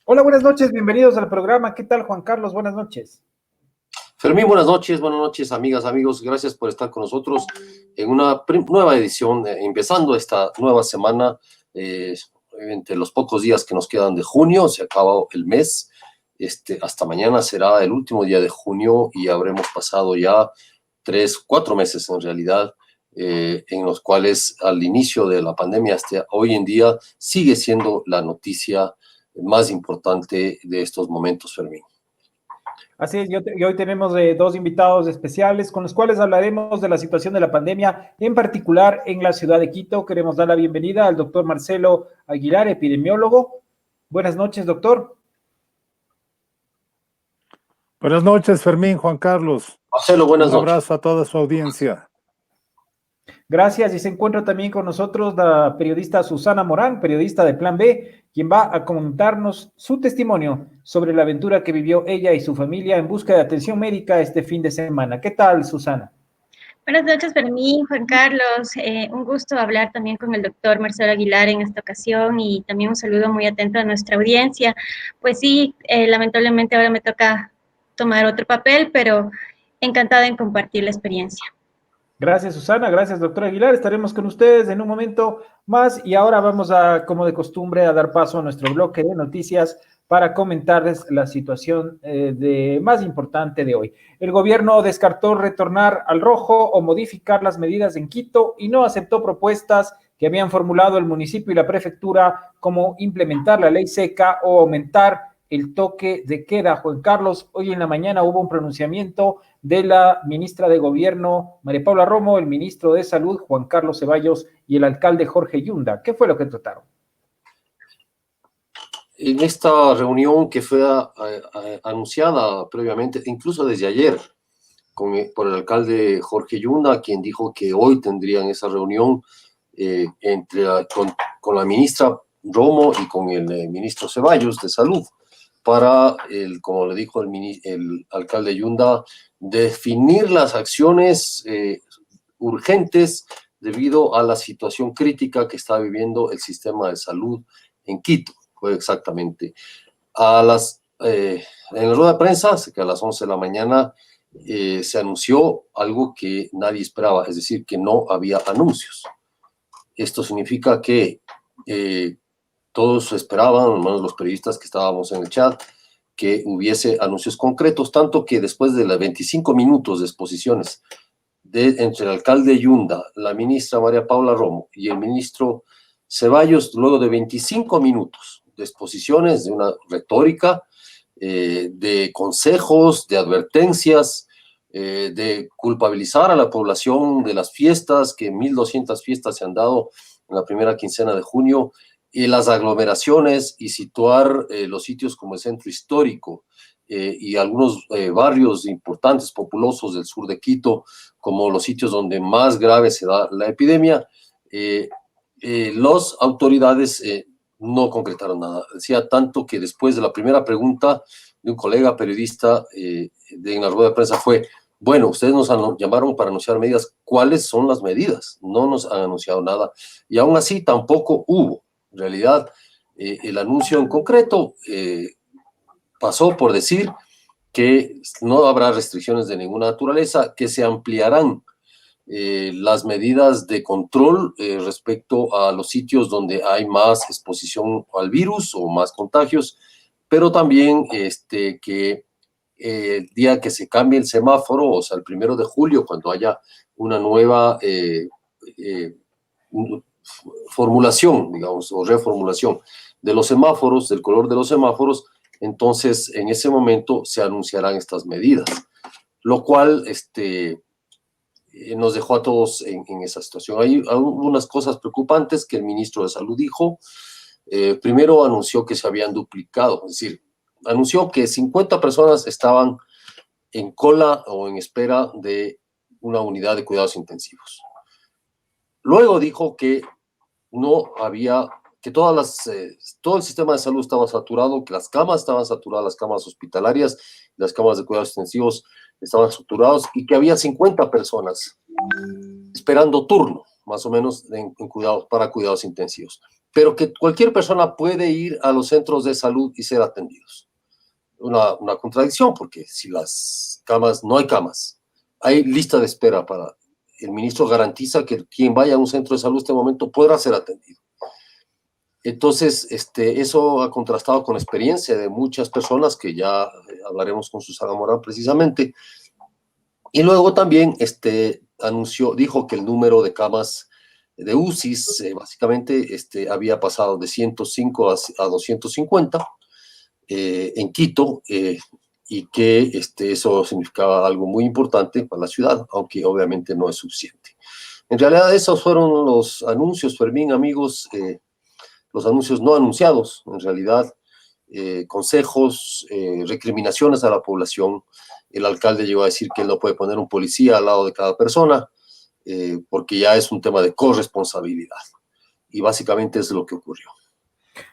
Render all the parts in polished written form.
Hola, buenas noches, bienvenidos al programa. ¿Qué tal, Juan Carlos? Buenas noches. Fermín, buenas noches, amigas, amigos. Gracias por estar con nosotros en una nueva edición, empezando esta nueva semana. Entre los pocos días que nos quedan de junio, se acaba el mes. Hasta mañana será el último día de junio y habremos pasado ya 3, 4 meses en realidad, en los cuales al inicio de la pandemia hasta hoy en día sigue siendo la noticia más importante de estos momentos, Fermín. Así es, y hoy tenemos dos invitados especiales con los cuales hablaremos de la situación de la pandemia, en particular en la ciudad de Quito. Queremos dar la bienvenida al doctor Marcelo Aguilar, epidemiólogo. Buenas noches, doctor. Buenas noches, Fermín, Juan Carlos. Marcelo, buenas Un noches. abrazo a toda su audiencia. Gracias, y se encuentra también con nosotros la periodista Susana Morán, periodista de Plan B, quien va a contarnos su testimonio sobre la aventura que vivió ella y su familia en busca de atención médica este fin de semana. ¿Qué tal, Susana? Buenas noches, Fermín, Juan Carlos. Un gusto hablar también con el doctor Marcelo Aguilar en esta ocasión y también un saludo muy atento a nuestra audiencia. Pues sí, lamentablemente ahora me toca tomar otro papel, pero encantada en compartir la experiencia. Gracias, Susana. Gracias, doctor Aguilar. Estaremos con ustedes en un momento más y ahora vamos a, como de costumbre, a dar paso a nuestro bloque de noticias para comentarles la situación más importante de hoy. El gobierno descartó retornar al rojo o modificar las medidas en Quito y no aceptó propuestas que habían formulado el municipio y la prefectura, como implementar la ley seca o aumentar el toque de queda. Juan Carlos, hoy en la mañana hubo un pronunciamiento de la ministra de Gobierno, María Paula Romo, el ministro de Salud, Juan Carlos Ceballos, y el alcalde Jorge Yunda. ¿Qué fue lo que trataron? En esta reunión que fue anunciada previamente, incluso desde ayer, por el alcalde Jorge Yunda, quien dijo que hoy tendrían esa reunión con la ministra Romo y con el ministro Ceballos de Salud, para, como le dijo el alcalde Yunda, definir las acciones urgentes debido a la situación crítica que está viviendo el sistema de salud en Quito. Fue exactamente en la rueda de prensa, que a las 11 de la mañana se anunció algo que nadie esperaba, es decir, que no había anuncios. Esto significa que todos esperaban, al menos los periodistas que estábamos en el chat, que hubiese anuncios concretos, tanto que después de los 25 minutos de exposiciones entre el alcalde Yunda, la ministra María Paula Romo y el ministro Ceballos, luego de 25 minutos de exposiciones, de una retórica, de consejos, de advertencias, de culpabilizar a la población de las fiestas, que 1.200 fiestas se han dado en la primera quincena de junio, y las aglomeraciones, y situar los sitios como el centro histórico y algunos barrios importantes, populosos del sur de Quito, como los sitios donde más grave se da la epidemia. Las autoridades no concretaron nada. Decía tanto que después de la primera pregunta de un colega periodista en la rueda de prensa fue: bueno, ustedes nos llamaron para anunciar medidas. ¿Cuáles son las medidas? No nos han anunciado nada. Y aún así tampoco hubo. En realidad, el anuncio en concreto pasó por decir que no habrá restricciones de ninguna naturaleza, que se ampliarán las medidas de control respecto a los sitios donde hay más exposición al virus o más contagios, pero también que el día que se cambie el semáforo, o sea, el 1 de julio, cuando haya una nueva formulación, digamos, o reformulación de los semáforos, del color de los semáforos, entonces en ese momento se anunciarán estas medidas, lo cual nos dejó a todos en esa situación. Hay algunas cosas preocupantes que el ministro de Salud dijo. Primero anunció que se habían duplicado, es decir, anunció que 50 personas estaban en cola o en espera de una unidad de cuidados intensivos. Luego dijo que no había, que todo el sistema de salud estaba saturado, que las camas estaban saturadas, las camas hospitalarias, las camas de cuidados intensivos estaban saturados, y que había 50 personas esperando turno, más o menos, para cuidados intensivos. pero que cualquier persona puede ir a los centros de salud y ser atendidos. Una contradicción, porque si las camas, no hay camas, hay lista de espera para... El ministro garantiza que quien vaya a un centro de salud en este momento podrá ser atendido. Entonces, eso ha contrastado con la experiencia de muchas personas que ya hablaremos con Susana Morán precisamente. Y luego también dijo que el número de camas de UCIs básicamente había pasado de 105 a 250 en Quito, y que eso significaba algo muy importante para la ciudad, aunque obviamente no es suficiente. En realidad esos fueron los anuncios, Fermín, amigos, los anuncios no anunciados, en realidad, consejos, recriminaciones a la población. El alcalde llegó a decir que él no puede poner un policía al lado de cada persona, porque ya es un tema de corresponsabilidad. Y básicamente es lo que ocurrió.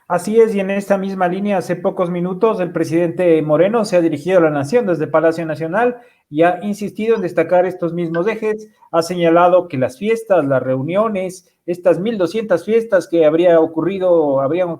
Así es, y en esta misma línea, hace pocos minutos, el presidente Moreno se ha dirigido a la nación desde Palacio Nacional y ha insistido en destacar estos mismos ejes. Ha señalado que las fiestas, las reuniones, estas 1.200 fiestas que habrían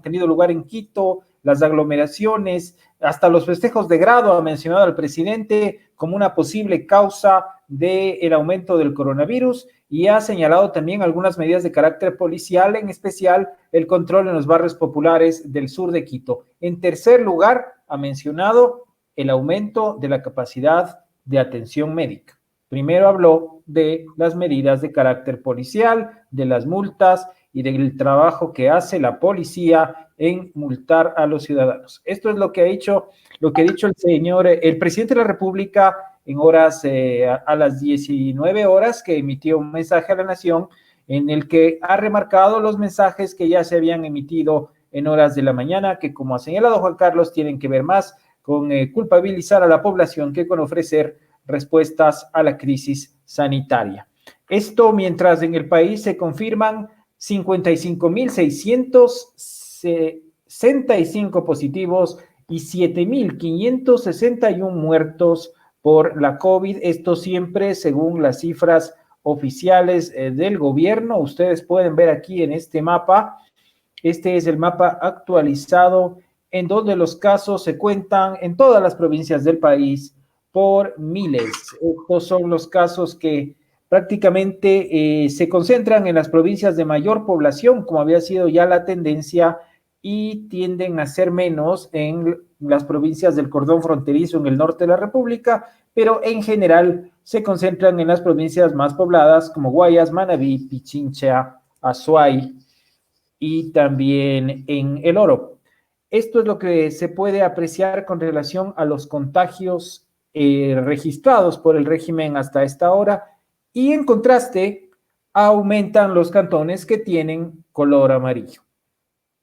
tenido lugar en Quito, las aglomeraciones, hasta los festejos de grado, ha mencionado al presidente como una posible causa del aumento del coronavirus, y ha señalado también algunas medidas de carácter policial, en especial el control en los barrios populares del sur de Quito. En tercer lugar, ha mencionado el aumento de la capacidad de atención médica. Primero habló de las medidas de carácter policial, de las multas y del trabajo que hace la policía en multar a los ciudadanos. Esto es lo que ha dicho el presidente de la República en horas, a las 19 horas, que emitió un mensaje a la nación en el que ha remarcado los mensajes que ya se habían emitido en horas de la mañana, que, como ha señalado Juan Carlos, tienen que ver más con culpabilizar a la población que con ofrecer respuestas a la crisis sanitaria. Esto mientras en el país se confirman 55.665 positivos y 7.561 muertos por la COVID. Esto siempre según las cifras oficiales del gobierno. Ustedes pueden ver aquí en este mapa. Este es el mapa actualizado en donde los casos se cuentan en todas las provincias del país por miles. Estos son los casos que prácticamente se concentran en las provincias de mayor población, como había sido ya la tendencia, y tienden a ser menos en las provincias del cordón fronterizo en el norte de la República, pero en general se concentran en las provincias más pobladas como Guayas, Manabí, Pichincha, Azuay y también en El Oro. Esto es lo que se puede apreciar con relación a los contagios registrados por el régimen hasta esta hora, y en contraste aumentan los cantones que tienen color amarillo.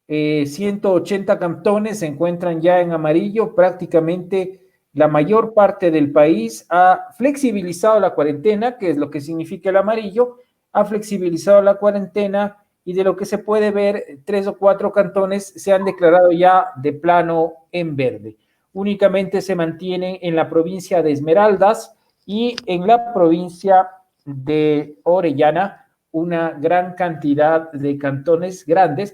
180 cantones se encuentran ya en amarillo. Prácticamente la mayor parte del país ha flexibilizado la cuarentena, que es lo que significa el amarillo, ha flexibilizado la cuarentena, y de lo que se puede ver, 3 o 4 cantones se han declarado ya de plano en verde. Únicamente se mantienen en la provincia de Esmeraldas y en la provincia de Orellana una gran cantidad de cantones grandes,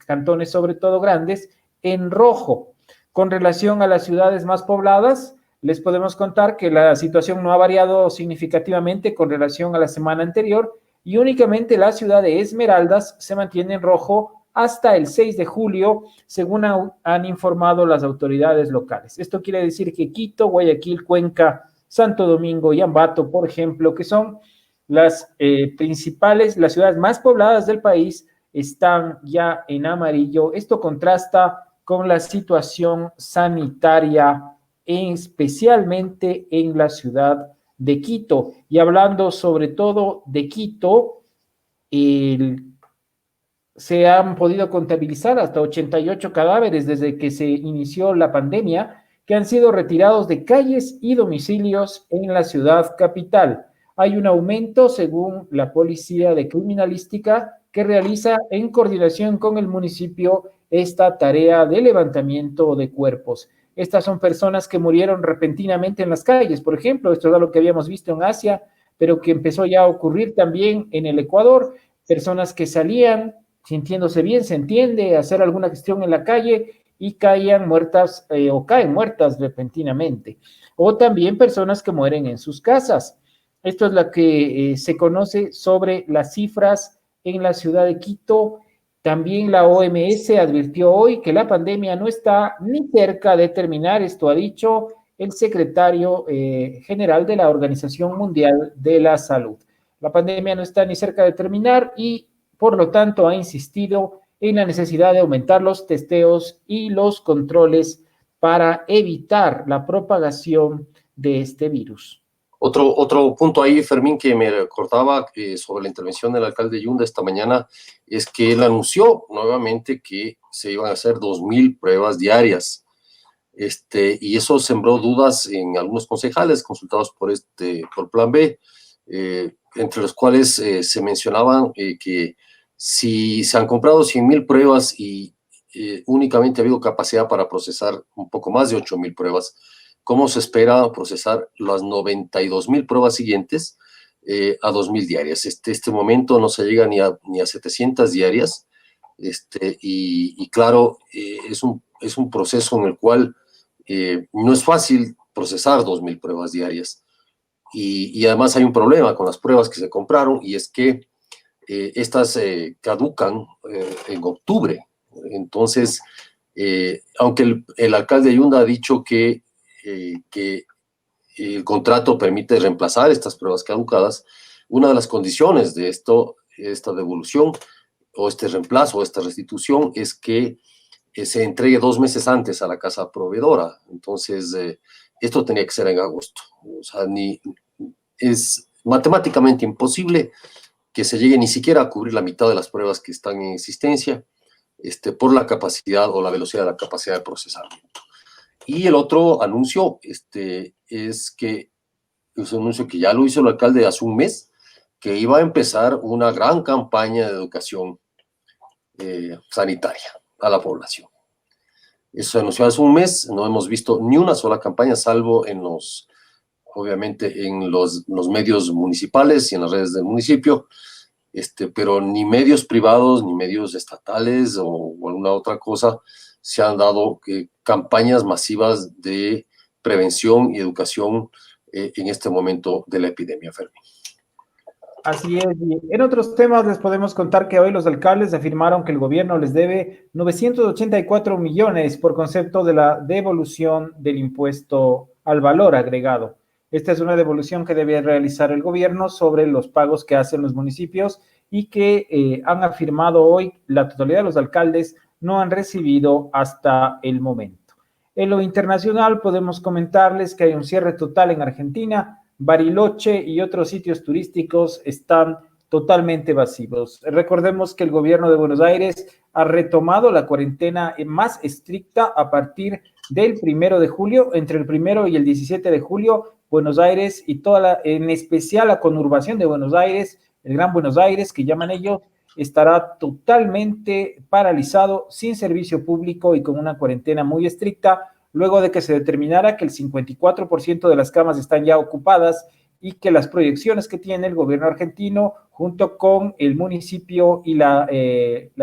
cantones sobre todo grandes, en rojo. Con relación a las ciudades más pobladas, les podemos contar que la situación no ha variado significativamente con relación a la semana anterior, y únicamente la ciudad de Esmeraldas se mantiene en rojo hasta el 6 de julio, según han informado las autoridades locales. Esto quiere decir que Quito, Guayaquil, Cuenca, Santo Domingo y Ambato, por ejemplo, que son las principales, las ciudades más pobladas del país, están ya en amarillo. Esto contrasta con la situación sanitaria, especialmente en la ciudad de Quito. Y hablando sobre todo de Quito, se han podido contabilizar hasta 88 cadáveres desde que se inició la pandemia, que han sido retirados de calles y domicilios en la ciudad capital. Hay un aumento, según la Policía de Criminalística, que realiza en coordinación con el municipio esta tarea de levantamiento de cuerpos. Estas son personas que murieron repentinamente en las calles, por ejemplo. Esto es lo que habíamos visto en Asia, pero que empezó ya a ocurrir también en el Ecuador. Personas que salían sintiéndose bien, se entiende, hacer alguna gestión en la calle y caen muertas repentinamente. O también personas que mueren en sus casas. Esto es lo que se conoce sobre las cifras en la ciudad de Quito. También la OMS advirtió hoy que la pandemia no está ni cerca de terminar. Esto ha dicho el secretario general de la Organización Mundial de la Salud. La pandemia no está ni cerca de terminar y, por lo tanto, ha insistido en la necesidad de aumentar los testeos y los controles para evitar la propagación de este virus. Otro punto ahí, Fermín, que me recordaba sobre la intervención del alcalde Yunda esta mañana, es que él anunció nuevamente que se iban a hacer 2.000 pruebas diarias. Y eso sembró dudas en algunos concejales consultados por Plan B, entre los cuales se mencionaban que si se han comprado 100.000 pruebas y únicamente ha habido capacidad para procesar un poco más de 8.000 pruebas, ¿cómo se espera procesar las 92.000 pruebas siguientes a 2.000 diarias? Este momento no se llega ni a 700 diarias, y claro, es un proceso en el cual no es fácil procesar 2.000 pruebas diarias. Y además hay un problema con las pruebas que se compraron, y es que estas caducan en octubre. Entonces, aunque el alcalde Yunda ha dicho que el contrato permite reemplazar estas pruebas caducadas, una de las condiciones de esta devolución o este reemplazo o esta restitución es que se entregue 2 meses antes a la casa proveedora. Entonces, esto tenía que ser en agosto. O sea, es matemáticamente imposible que se llegue ni siquiera a cubrir la mitad de las pruebas que están en existencia, por la capacidad o la velocidad de la capacidad de procesamiento. Y el otro anuncio es un anuncio que ya lo hizo el alcalde hace un mes, que iba a empezar una gran campaña de educación sanitaria a la población. Eso se anunció hace un mes, no hemos visto ni una sola campaña, salvo obviamente en los medios municipales y en las redes del municipio, pero ni medios privados, ni medios estatales o alguna otra cosa se han dado campañas masivas de prevención y educación en este momento de la epidemia, Fermín. Así es. Y en otros temas les podemos contar que hoy los alcaldes afirmaron que el gobierno les debe 984 millones por concepto de la devolución del impuesto al valor agregado. Esta es una devolución que debe realizar el gobierno sobre los pagos que hacen los municipios y que han afirmado hoy la totalidad de los alcaldes no han recibido hasta el momento. En lo internacional podemos comentarles que hay un cierre total en Argentina. Bariloche y otros sitios turísticos están totalmente vacíos. Recordemos que el gobierno de Buenos Aires ha retomado la cuarentena más estricta a partir del 1 de julio. Entre el 1 y el 17 de julio, Buenos Aires y en especial la conurbación de Buenos Aires, el Gran Buenos Aires, que llaman ellos, estará totalmente paralizado, sin servicio público y con una cuarentena muy estricta, luego de que se determinara que el 54% de las camas están ya ocupadas y que las proyecciones que tiene el gobierno argentino junto con el municipio y la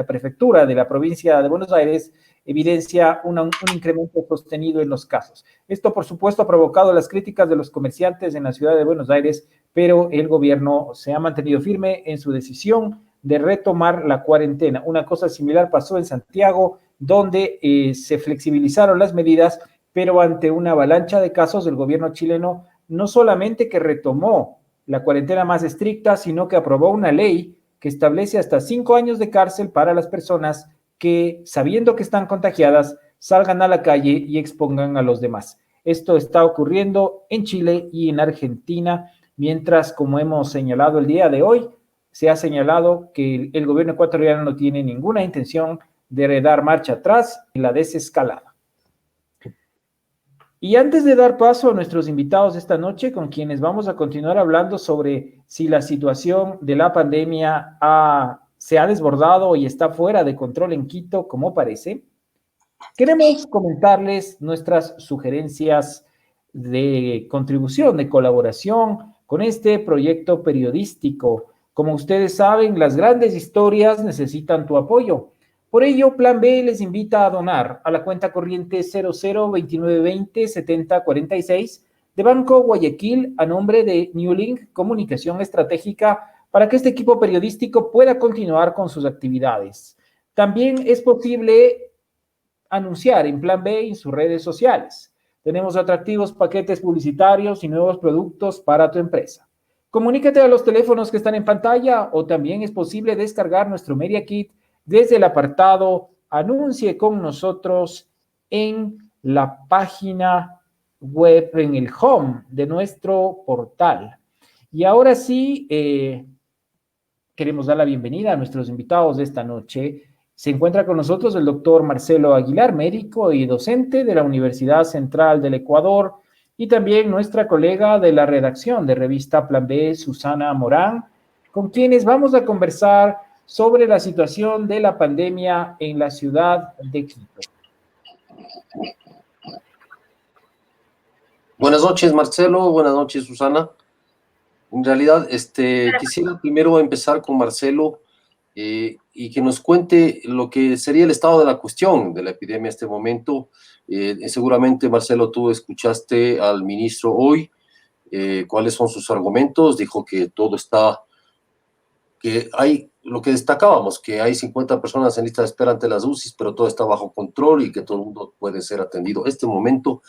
prefectura de la provincia de Buenos Aires evidencia un incremento sostenido en los casos. Esto, por supuesto, ha provocado las críticas de los comerciantes en la ciudad de Buenos Aires, pero el gobierno se ha mantenido firme en su decisión de retomar la cuarentena. Una cosa similar pasó en Santiago, donde se flexibilizaron las medidas, pero ante una avalancha de casos, el gobierno chileno no solamente que retomó la cuarentena más estricta, sino que aprobó una ley que establece hasta 5 años de cárcel para las personas que, sabiendo que están contagiadas, salgan a la calle y expongan a los demás. Esto está ocurriendo en Chile y en Argentina, mientras, como hemos señalado el día de hoy, se ha señalado que el gobierno ecuatoriano no tiene ninguna intención de dar marcha atrás en la desescalada. Y antes de dar paso a nuestros invitados esta noche, con quienes vamos a continuar hablando sobre si la situación de la pandemia se ha desbordado y está fuera de control en Quito, como parece, queremos comentarles nuestras sugerencias de contribución, de colaboración con este proyecto periodístico Como ustedes saben, las grandes historias necesitan tu apoyo. Por ello, Plan B les invita a donar a la cuenta corriente 0029207046 de Banco Guayaquil a nombre de Newlink Comunicación Estratégica para que este equipo periodístico pueda continuar con sus actividades. También es posible anunciar en Plan B en sus redes sociales. Tenemos atractivos paquetes publicitarios y nuevos productos para tu empresa. Comunícate a los teléfonos que están en pantalla o también es posible descargar nuestro Media Kit desde el apartado Anuncie con nosotros en la página web, en el home de nuestro portal. Y ahora sí, queremos dar la bienvenida a nuestros invitados de esta noche. Se encuentra con nosotros el doctor Marcelo Aguilar, médico y docente de la Universidad Central del Ecuador, y también nuestra colega de la redacción de revista Plan B, Susana Morán, con quienes vamos a conversar sobre la situación de la pandemia en la ciudad de Quito. Buenas noches, Marcelo. Buenas noches, Susana. En realidad, quisiera primero empezar con Marcelo y que nos cuente lo que sería el estado de la cuestión de la epidemia en este momento. Seguramente, Marcelo, tú escuchaste al ministro hoy, cuáles son sus argumentos. Dijo que todo está, que hay, lo que destacábamos, que hay 50 personas en lista de espera ante las UCIs, pero todo está bajo control y que todo el mundo puede ser atendido. Este momento,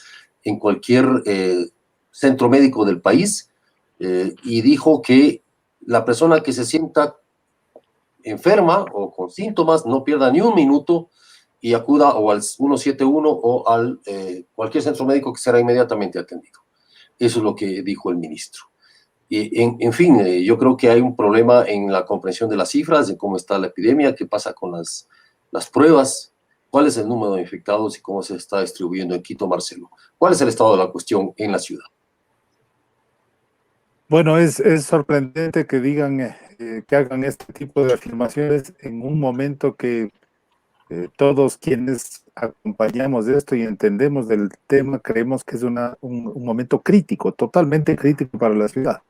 en cualquier centro médico del país, y dijo que la persona que se sienta enferma o con síntomas no pierda ni un minuto y acuda o al 171 o al cualquier centro médico que será inmediatamente atendido. Eso es lo que dijo el ministro. En fin, yo creo que hay un problema en la comprensión de las cifras, de cómo está la epidemia, qué pasa con las pruebas, cuál es el número de infectados y cómo se está distribuyendo en Quito, Marcelo. ¿Cuál es el estado de la cuestión en la ciudad? Bueno, es sorprendente que digan, que hagan este tipo de afirmaciones en un momento que todos quienes acompañamos de esto y entendemos del tema creemos que es un momento crítico, totalmente crítico para la ciudad.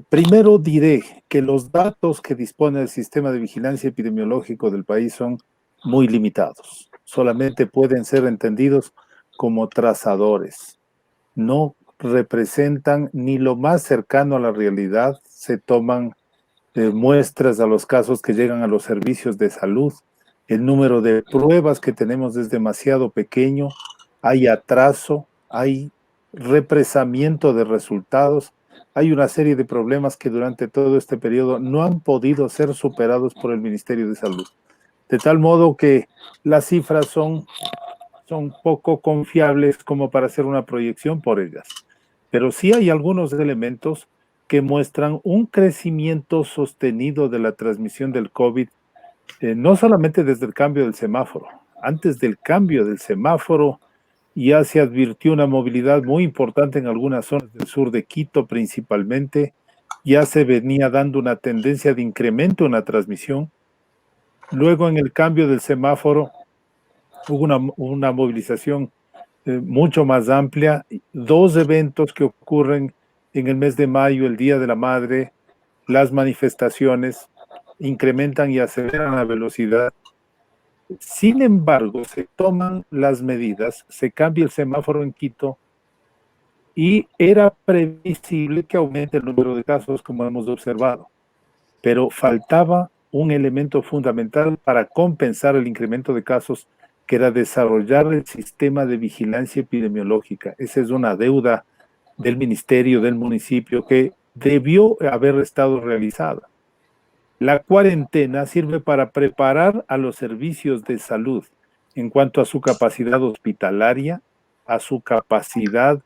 Primero diré que los datos que dispone el sistema de vigilancia epidemiológico del país son muy limitados. Solamente pueden ser entendidos como trazadores. No representan ni lo más cercano a la realidad. Se toman muestras a los casos que llegan a los servicios de salud. El número de pruebas que tenemos es demasiado pequeño. Hay atraso, hay represamiento de resultados. Hay una serie de problemas que durante todo este periodo no han podido ser superados por el Ministerio de Salud. De tal modo que las cifras son poco confiables como para hacer una proyección por ellas. Pero sí hay algunos elementos que muestran un crecimiento sostenido de la transmisión del COVID, no solamente desde el cambio del semáforo. Antes del cambio del semáforo ya se advirtió una movilidad muy importante en algunas zonas del sur de Quito principalmente. Ya se venía dando una tendencia de incremento en la transmisión. Luego, en el cambio del semáforo, hubo una movilización mucho más amplia. Dos eventos que ocurren en el mes de mayo, el Día de la Madre, las manifestaciones incrementan y aceleran la velocidad. Sin embargo, se toman las medidas, se cambia el semáforo en Quito y era previsible que aumente el número de casos como hemos observado, pero faltaba un elemento fundamental para compensar el incremento de casos, que era desarrollar el sistema de vigilancia epidemiológica. Esa es una deuda del ministerio, del municipio, que debió haber estado realizada. La cuarentena sirve para preparar a los servicios de salud en cuanto a su capacidad hospitalaria, a su capacidad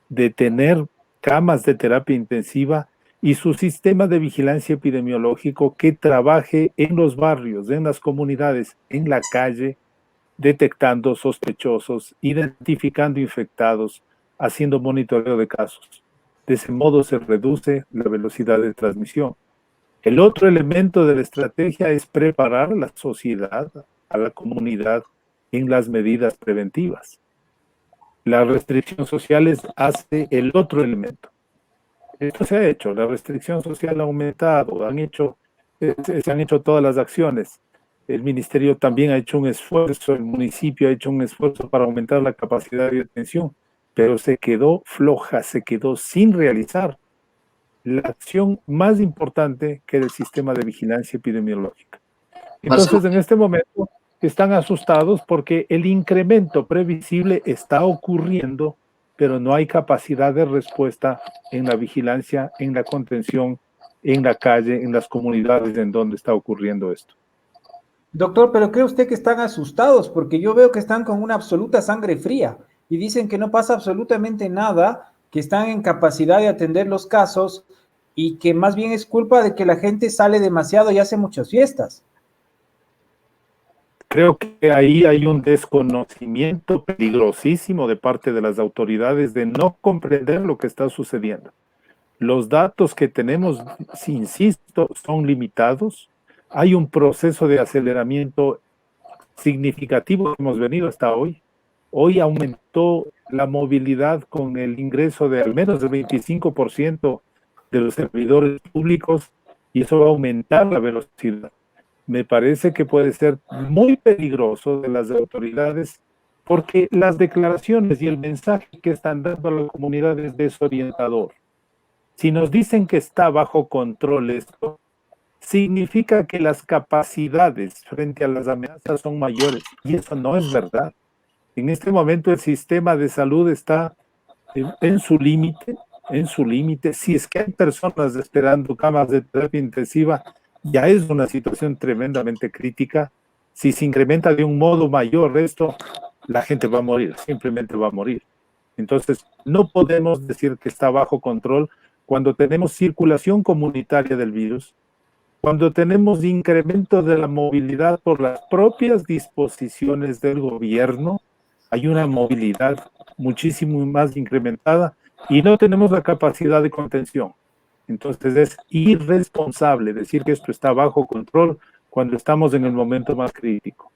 de tener camas de terapia intensiva y su sistema de vigilancia epidemiológico que trabaje en los barrios, en las comunidades, en la calle, detectando sospechosos, identificando infectados, haciendo monitoreo de casos. De ese modo se reduce la velocidad de transmisión. El otro elemento de la estrategia es preparar a la sociedad, a la comunidad, en las medidas preventivas. La restricción social hace el otro elemento. Esto se ha hecho, la restricción social ha aumentado, se han hecho todas las acciones. El ministerio también ha hecho un esfuerzo, el municipio ha hecho un esfuerzo para aumentar la capacidad de atención, pero se quedó floja, se quedó sin realizar la acción más importante que era el sistema de vigilancia epidemiológica. Marcelo, Entonces, en este momento están asustados porque el incremento previsible está ocurriendo, pero no hay capacidad de respuesta en la vigilancia, en la contención, en la calle, en las comunidades en donde está ocurriendo esto. Doctor, pero ¿cree usted que están asustados? Porque yo veo que están con una absoluta sangre fría y dicen que no pasa absolutamente nada, que están en capacidad de atender los casos y que más bien es culpa de que la gente sale demasiado y hace muchas fiestas. Creo que ahí hay un desconocimiento peligrosísimo de parte de las autoridades de no comprender lo que está sucediendo. Los datos que tenemos, si insisto, son limitados. Hay un proceso de aceleramiento significativo que hemos venido hasta hoy. Hoy aumentó la movilidad con el ingreso de al menos el 25% de los servidores públicos y eso va a aumentar la velocidad. Me parece que puede ser muy peligroso de las autoridades porque las declaraciones y el mensaje que están dando a la comunidad es desorientador. Si nos dicen que está bajo control esto, significa que las capacidades frente a las amenazas son mayores y eso no es verdad. En este momento el sistema de salud está en su límite. Si es que hay personas esperando camas de terapia intensiva, ya es una situación tremendamente crítica. Si se incrementa de un modo mayor esto, la gente va a morir, simplemente va a morir. Entonces, no podemos decir que está bajo control cuando tenemos circulación comunitaria del virus, cuando tenemos incremento de la movilidad por las propias disposiciones del gobierno, hay una movilidad muchísimo más incrementada y no tenemos la capacidad de contención. Entonces es irresponsable decir que esto está bajo control cuando estamos en el momento más crítico.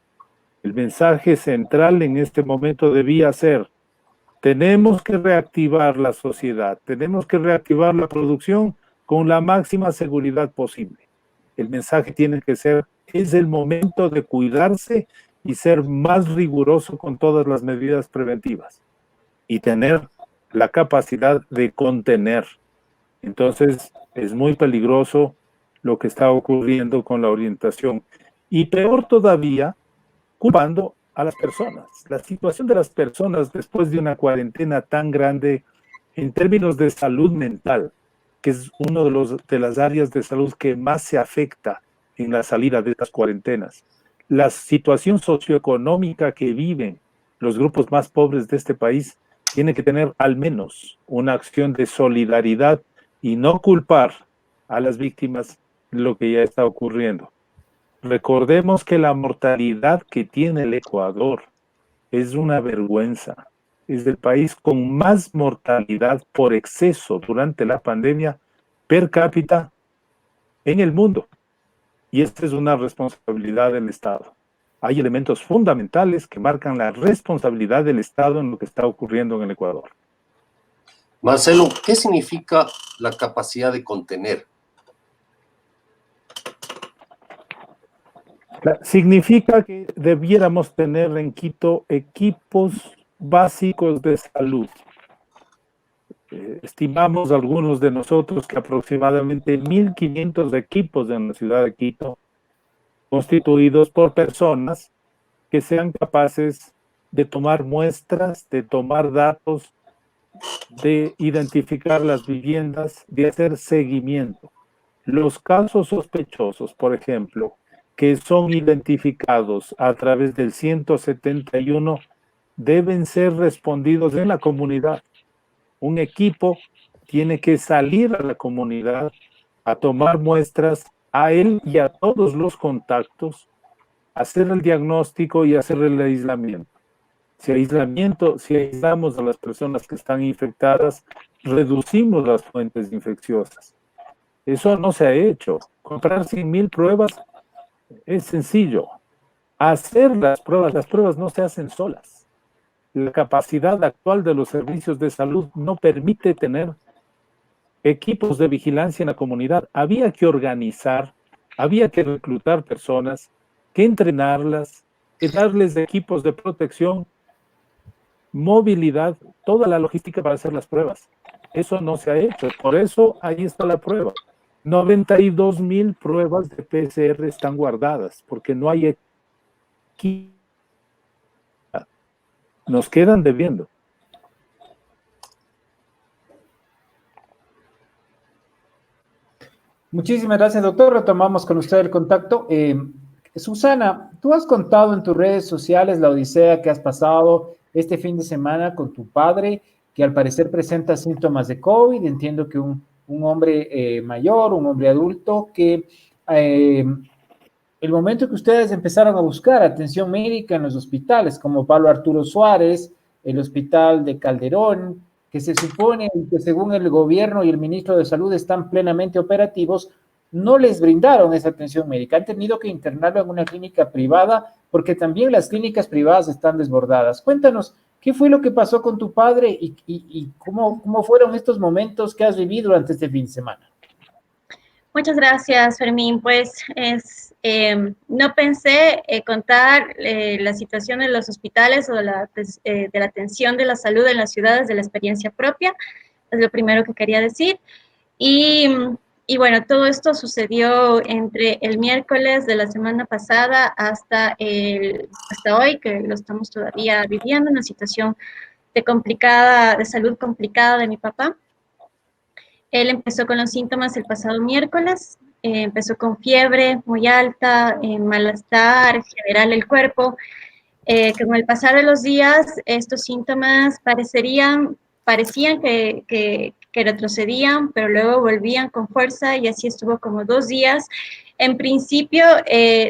El mensaje central en este momento debía ser: tenemos que reactivar la sociedad, tenemos que reactivar la producción con la máxima seguridad posible. El mensaje tiene que ser: es el momento de cuidarse y ser más riguroso con todas las medidas preventivas y tener la capacidad de contener. Entonces, es muy peligroso lo que está ocurriendo con la orientación. Y peor todavía, culpando a las personas. La situación de las personas después de una cuarentena tan grande en términos de salud mental, que es uno de las áreas de salud que más se afecta en la salida de estas cuarentenas. La situación socioeconómica que viven los grupos más pobres de este país tiene que tener al menos una acción de solidaridad y no culpar a las víctimas de lo que ya está ocurriendo. Recordemos que la mortalidad que tiene el Ecuador es una vergüenza. Es el país con más mortalidad por exceso durante la pandemia per cápita en el mundo. Y esta es una responsabilidad del Estado. Hay elementos fundamentales que marcan la responsabilidad del Estado en lo que está ocurriendo en el Ecuador. Marcelo, ¿qué significa la capacidad de contener? Significa que debiéramos tener en Quito equipos básicos de salud. Estimamos algunos de nosotros que aproximadamente 1.500 equipos en la ciudad de Quito, constituidos por personas que sean capaces de tomar muestras, de tomar datos, de identificar las viviendas, de hacer seguimiento. Los casos sospechosos, por ejemplo, que son identificados a través del 171, deben ser respondidos en la comunidad. Un equipo tiene que salir a la comunidad a tomar muestras a él y a todos los contactos, hacer el diagnóstico y hacer el aislamiento. Si aislamos a las personas que están infectadas, reducimos las fuentes infecciosas. Eso no se ha hecho. Comprar 100.000 pruebas es sencillo. Hacer las pruebas no se hacen solas. La capacidad actual de los servicios de salud no permite tener equipos de vigilancia en la comunidad. Había que organizar, había que reclutar personas, que entrenarlas, que darles equipos de protección, movilidad, toda la logística para hacer las pruebas. Eso no se ha hecho. Por eso ahí está la prueba. 92,000 pruebas de PCR están guardadas porque no hay equipo. Nos quedan debiendo. Muchísimas gracias, doctor. Retomamos con usted el contacto. Susana, tú has contado en tus redes sociales la odisea que has pasado este fin de semana con tu padre, que al parecer presenta síntomas de COVID. Entiendo que un hombre mayor, un hombre adulto, que el momento que ustedes empezaron a buscar atención médica en los hospitales, como Pablo Arturo Suárez, el hospital de Calderón, que se supone que según el gobierno y el ministro de Salud están plenamente operativos, no les brindaron esa atención médica. Han tenido que internarlo en una clínica privada porque también las clínicas privadas están desbordadas. Cuéntanos, ¿qué fue lo que pasó con tu padre y cómo fueron estos momentos que has vivido durante este fin de semana? Muchas gracias, Fermín. Pues no pensé contar la situación en los hospitales o de la atención de la salud en las ciudades de la experiencia propia. Es lo primero que quería decir. Y, y bueno, todo esto sucedió entre el miércoles de la semana pasada hasta hoy, que lo estamos todavía viviendo, una situación de salud complicada de mi papá. Él empezó con los síntomas el pasado miércoles, empezó con fiebre muy alta, malestar general del cuerpo. Con el pasar de los días, estos síntomas parecían que retrocedían, pero luego volvían con fuerza y así estuvo como 2 días. En principio,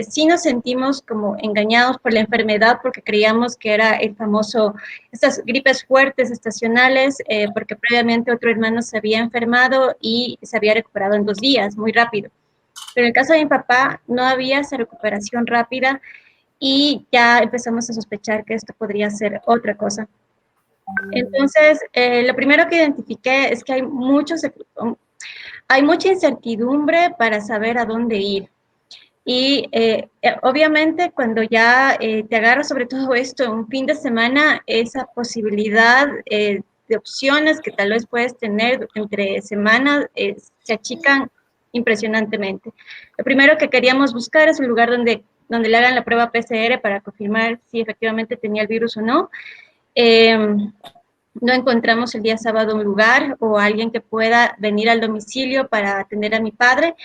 sí nos sentimos como engañados por la enfermedad porque creíamos que era el famoso, estas gripes fuertes estacionales, porque previamente otro hermano se había enfermado y se había recuperado en 2 días, muy rápido. Pero en el caso de mi papá, no había esa recuperación rápida y ya empezamos a sospechar que esto podría ser otra cosa. Entonces, lo primero que identifiqué es que hay mucha incertidumbre para saber a dónde ir. Y obviamente cuando ya te agarras sobre todo esto en un fin de semana, esa posibilidad de opciones que tal vez puedes tener entre semanas se achican impresionantemente. Lo primero que queríamos buscar es un lugar donde le hagan la prueba PCR para confirmar si efectivamente tenía el virus o no. No encontramos el día sábado un lugar o alguien que pueda venir al domicilio para atender a mi padre.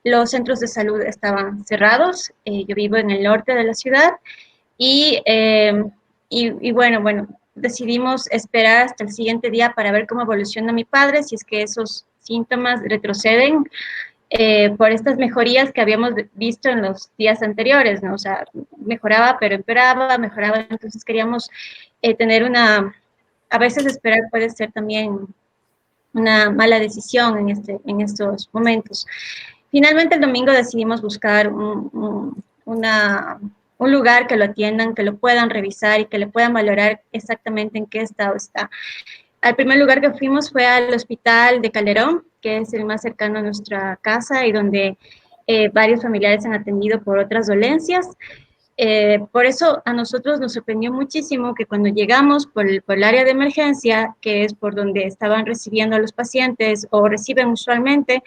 Los centros de salud estaban cerrados. Yo vivo en el norte de la ciudad y bueno, decidimos esperar hasta el siguiente día para ver cómo evoluciona mi padre, si es que esos síntomas retroceden por estas mejorías que habíamos visto en los días anteriores, ¿no? O sea, mejoraba, pero empeoraba, mejoraba, entonces queríamos tener a veces esperar puede ser también una mala decisión en estos momentos. Finalmente el domingo decidimos buscar un lugar que lo atiendan, que lo puedan revisar y que le puedan valorar exactamente en qué estado está. Al primer lugar que fuimos fue al hospital de Calderón, que es el más cercano a nuestra casa y donde varios familiares han atendido por otras dolencias. Por eso a nosotros nos sorprendió muchísimo que cuando llegamos por el área de emergencia, que es por donde estaban recibiendo a los pacientes o reciben usualmente,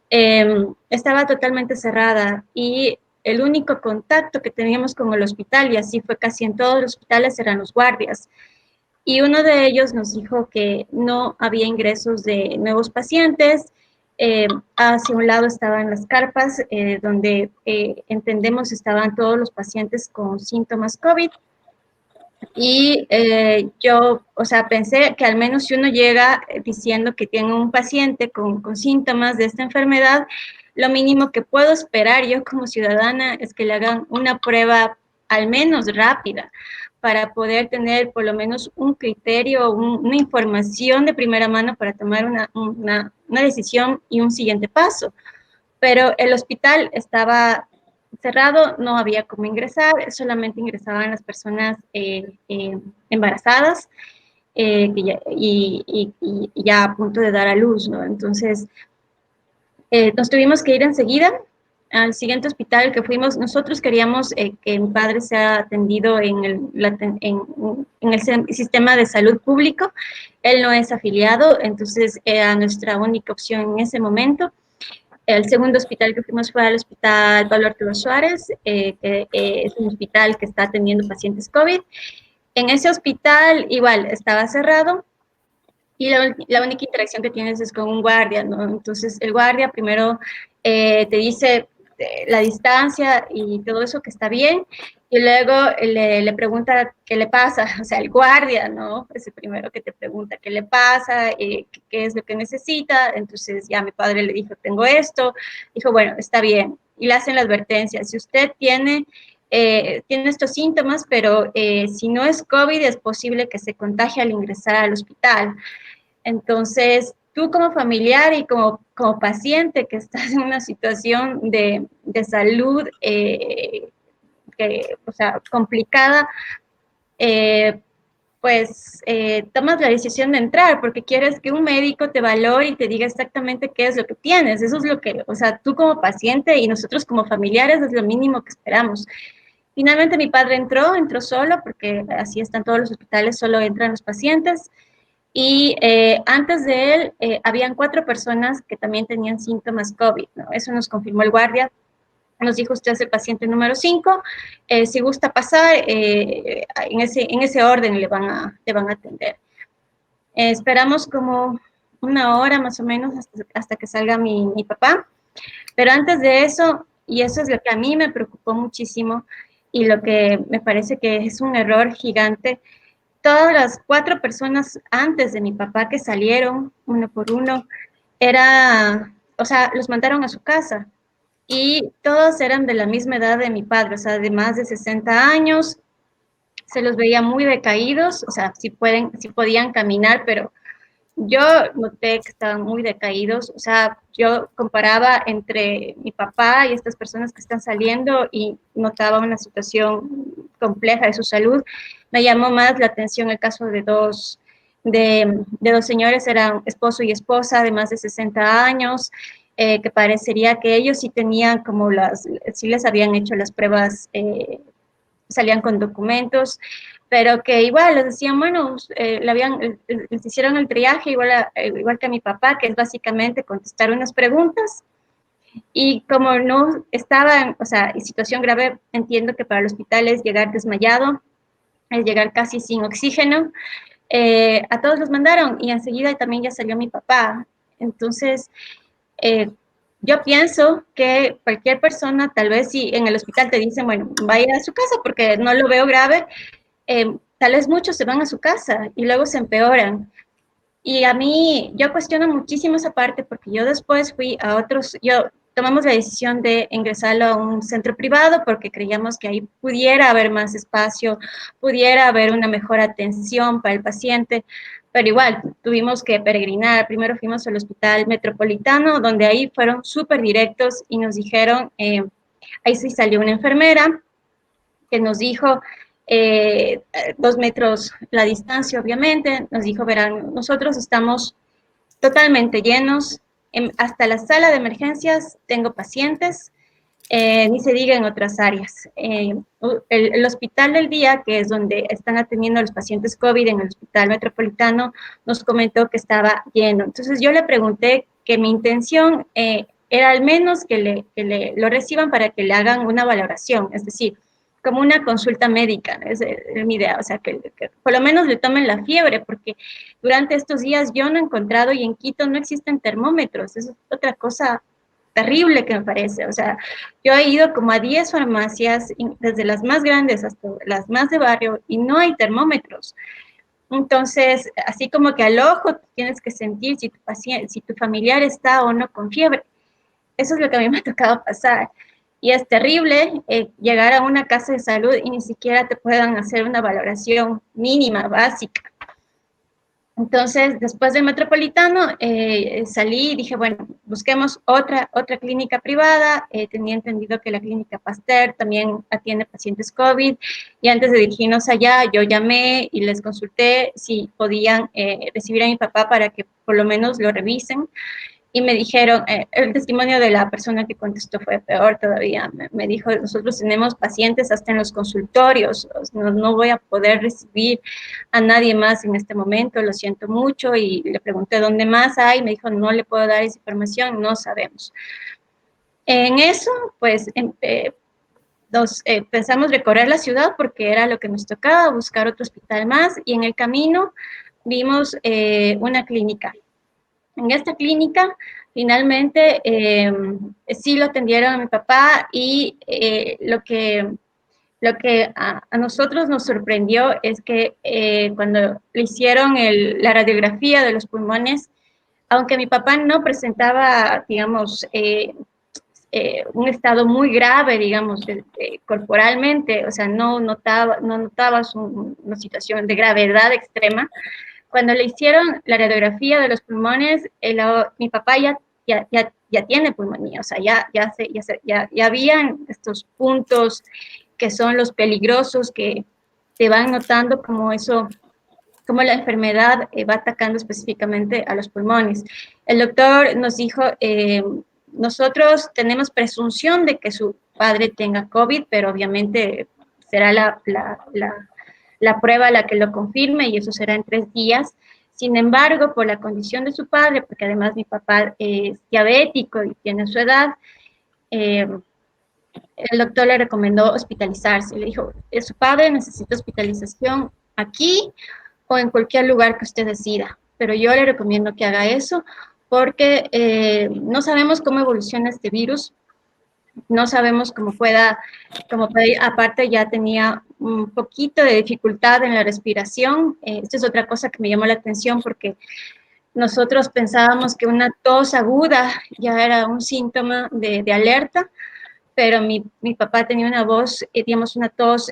estaba totalmente cerrada y el único contacto que teníamos con el hospital, y así fue casi en todos los hospitales, eran los guardias. Y uno de ellos nos dijo que no había ingresos de nuevos pacientes. Hacia un lado estaban las carpas, donde entendemos estaban todos los pacientes con síntomas COVID. Y yo, o sea, pensé que al menos si uno llega diciendo que tiene un paciente con síntomas de esta enfermedad, lo mínimo que puedo esperar yo como ciudadana es que le hagan una prueba al menos rápida para poder tener por lo menos un criterio, una información de primera mano para tomar una decisión y un siguiente paso. Pero el hospital estaba cerrado, no había cómo ingresar, solamente ingresaban las personas embarazadas. y ya a punto de dar a luz, ¿no? Entonces, nos tuvimos que ir enseguida al siguiente hospital que fuimos. Nosotros queríamos que mi padre sea atendido en el sistema de salud público. Él no es afiliado, entonces era nuestra única opción en ese momento. El segundo hospital que fuimos fue al Hospital Pablo Arturo Suárez, que es un hospital que está atendiendo pacientes COVID. En ese hospital igual estaba cerrado, y la única interacción que tienes es con un guardia, ¿no? Entonces, el guardia primero te dice la distancia y todo eso que está bien, y luego le pregunta qué le pasa, o sea, el guardia, ¿no? Es el primero que te pregunta qué le pasa, qué es lo que necesita. Entonces, ya mi padre le dijo, tengo esto, dijo, bueno, está bien, y le hacen la advertencia, si usted tiene estos síntomas, pero si no es COVID, es posible que se contagie al ingresar al hospital. Entonces, tú como familiar y como paciente que estás en una situación de salud, o sea, complicada, eh, pues tomas la decisión de entrar porque quieres que un médico te valore y te diga exactamente qué es lo que tienes. Eso es lo que, o sea, tú como paciente y nosotros como familiares es lo mínimo que esperamos. Finalmente mi padre entró solo, porque así están todos los hospitales, solo entran los pacientes. Y antes de él, habían 4 personas que también tenían síntomas COVID, ¿no? Eso nos confirmó el guardia. Nos dijo, usted es el paciente número 5, si gusta pasar, en ese orden le van a atender. Esperamos como una hora más o menos hasta que salga mi papá, pero antes de eso, y eso es lo que a mí me preocupó muchísimo y lo que me parece que es un error gigante, todas las 4 personas antes de mi papá que salieron, uno por uno, o sea, los mandaron a su casa y todos eran de la misma edad de mi padre, o sea, de más de 60 años, se los veía muy decaídos, o sea, si podían caminar, pero yo noté que estaban muy decaídos, o sea, yo comparaba entre mi papá y estas personas que están saliendo y notaba una situación compleja de su salud. Me llamó más la atención el caso de dos señores, eran esposo y esposa de más de 60 años, que parecería que ellos sí tenían como sí les habían hecho las pruebas, salían con documentos, pero que igual les decían, bueno, les hicieron el triaje igual que a mi papá, que es básicamente contestar unas preguntas, y como no estaban, o sea, en situación grave, entiendo que para el hospital es llegar desmayado, es llegar casi sin oxígeno, a todos los mandaron, y enseguida también ya salió mi papá. Entonces, eh, yo pienso que cualquier persona, tal vez si en el hospital te dicen, bueno, vaya a su casa porque no lo veo grave, tal vez muchos se van a su casa y luego se empeoran. Y a mí, yo cuestiono muchísimo esa parte porque yo después tomamos la decisión de ingresarlo a un centro privado porque creíamos que ahí pudiera haber más espacio, pudiera haber una mejor atención para el paciente, pero igual tuvimos que peregrinar. Primero fuimos al Hospital Metropolitano, donde ahí fueron súper directos y nos dijeron, ahí sí salió una enfermera que nos dijo, 2 metros la distancia, obviamente, nos dijo, verán, nosotros estamos totalmente llenos, hasta la sala de emergencias tengo pacientes, ni se diga en otras áreas. El hospital del día, que es donde están atendiendo a los pacientes COVID en el Hospital Metropolitano, nos comentó que estaba lleno. Entonces yo le pregunté que mi intención era al menos que lo reciban para que le hagan una valoración, es decir, como una consulta médica, es mi idea, o sea, que por lo menos le tomen la fiebre, porque durante estos días yo no he encontrado, y en Quito no existen termómetros, eso es otra cosa terrible que me parece, o sea, yo he ido como a 10 farmacias, desde las más grandes hasta las más de barrio, y no hay termómetros. Entonces, así como que al ojo tienes que sentir si tu familiar está o no con fiebre. Eso es lo que a mí me ha tocado pasar. Y es terrible llegar a una casa de salud y ni siquiera te puedan hacer una valoración mínima, básica. Entonces, después del Metropolitano, salí y dije, bueno, busquemos otra clínica privada. Tenía entendido que la clínica Pasteur también atiende pacientes COVID. Y antes de dirigirnos allá, yo llamé y les consulté si podían recibir a mi papá para que por lo menos lo revisen. Y me dijeron, el testimonio de la persona que contestó fue peor todavía. Me dijo, nosotros tenemos pacientes hasta en los consultorios, no voy a poder recibir a nadie más en este momento, lo siento mucho. Y le pregunté dónde más hay, me dijo, no le puedo dar esa información, no sabemos. En eso, pues, pensamos recorrer la ciudad porque era lo que nos tocaba, buscar otro hospital más. Y en el camino vimos una clínica. En esta clínica, finalmente, sí lo atendieron a mi papá y lo que a nosotros nos sorprendió es que cuando le hicieron la radiografía de los pulmones, aunque mi papá no presentaba, digamos, un estado muy grave, digamos, corporalmente, o sea, no notaba una situación de gravedad extrema. Cuando le hicieron la radiografía de los pulmones, mi papá ya tiene pulmonía, o sea, ya habían estos puntos que son los peligrosos que te van notando como eso, como la enfermedad va atacando específicamente a los pulmones. El doctor nos dijo, nosotros tenemos presunción de que su padre tenga COVID, pero obviamente será la prueba la que lo confirme y eso será en 3 días. Sin embargo, por la condición de su padre, porque además mi papá es diabético y tiene su edad, el doctor le recomendó hospitalizarse. Le dijo, su padre necesita hospitalización aquí o en cualquier lugar que usted decida, pero yo le recomiendo que haga eso porque no sabemos cómo evoluciona este virus, no sabemos cómo pueda ir. Aparte ya tenía un poquito de dificultad en la respiración. Esto es otra cosa que me llamó la atención porque nosotros pensábamos que una tos aguda ya era un síntoma de alerta, pero mi papá tenía una voz, digamos, una tos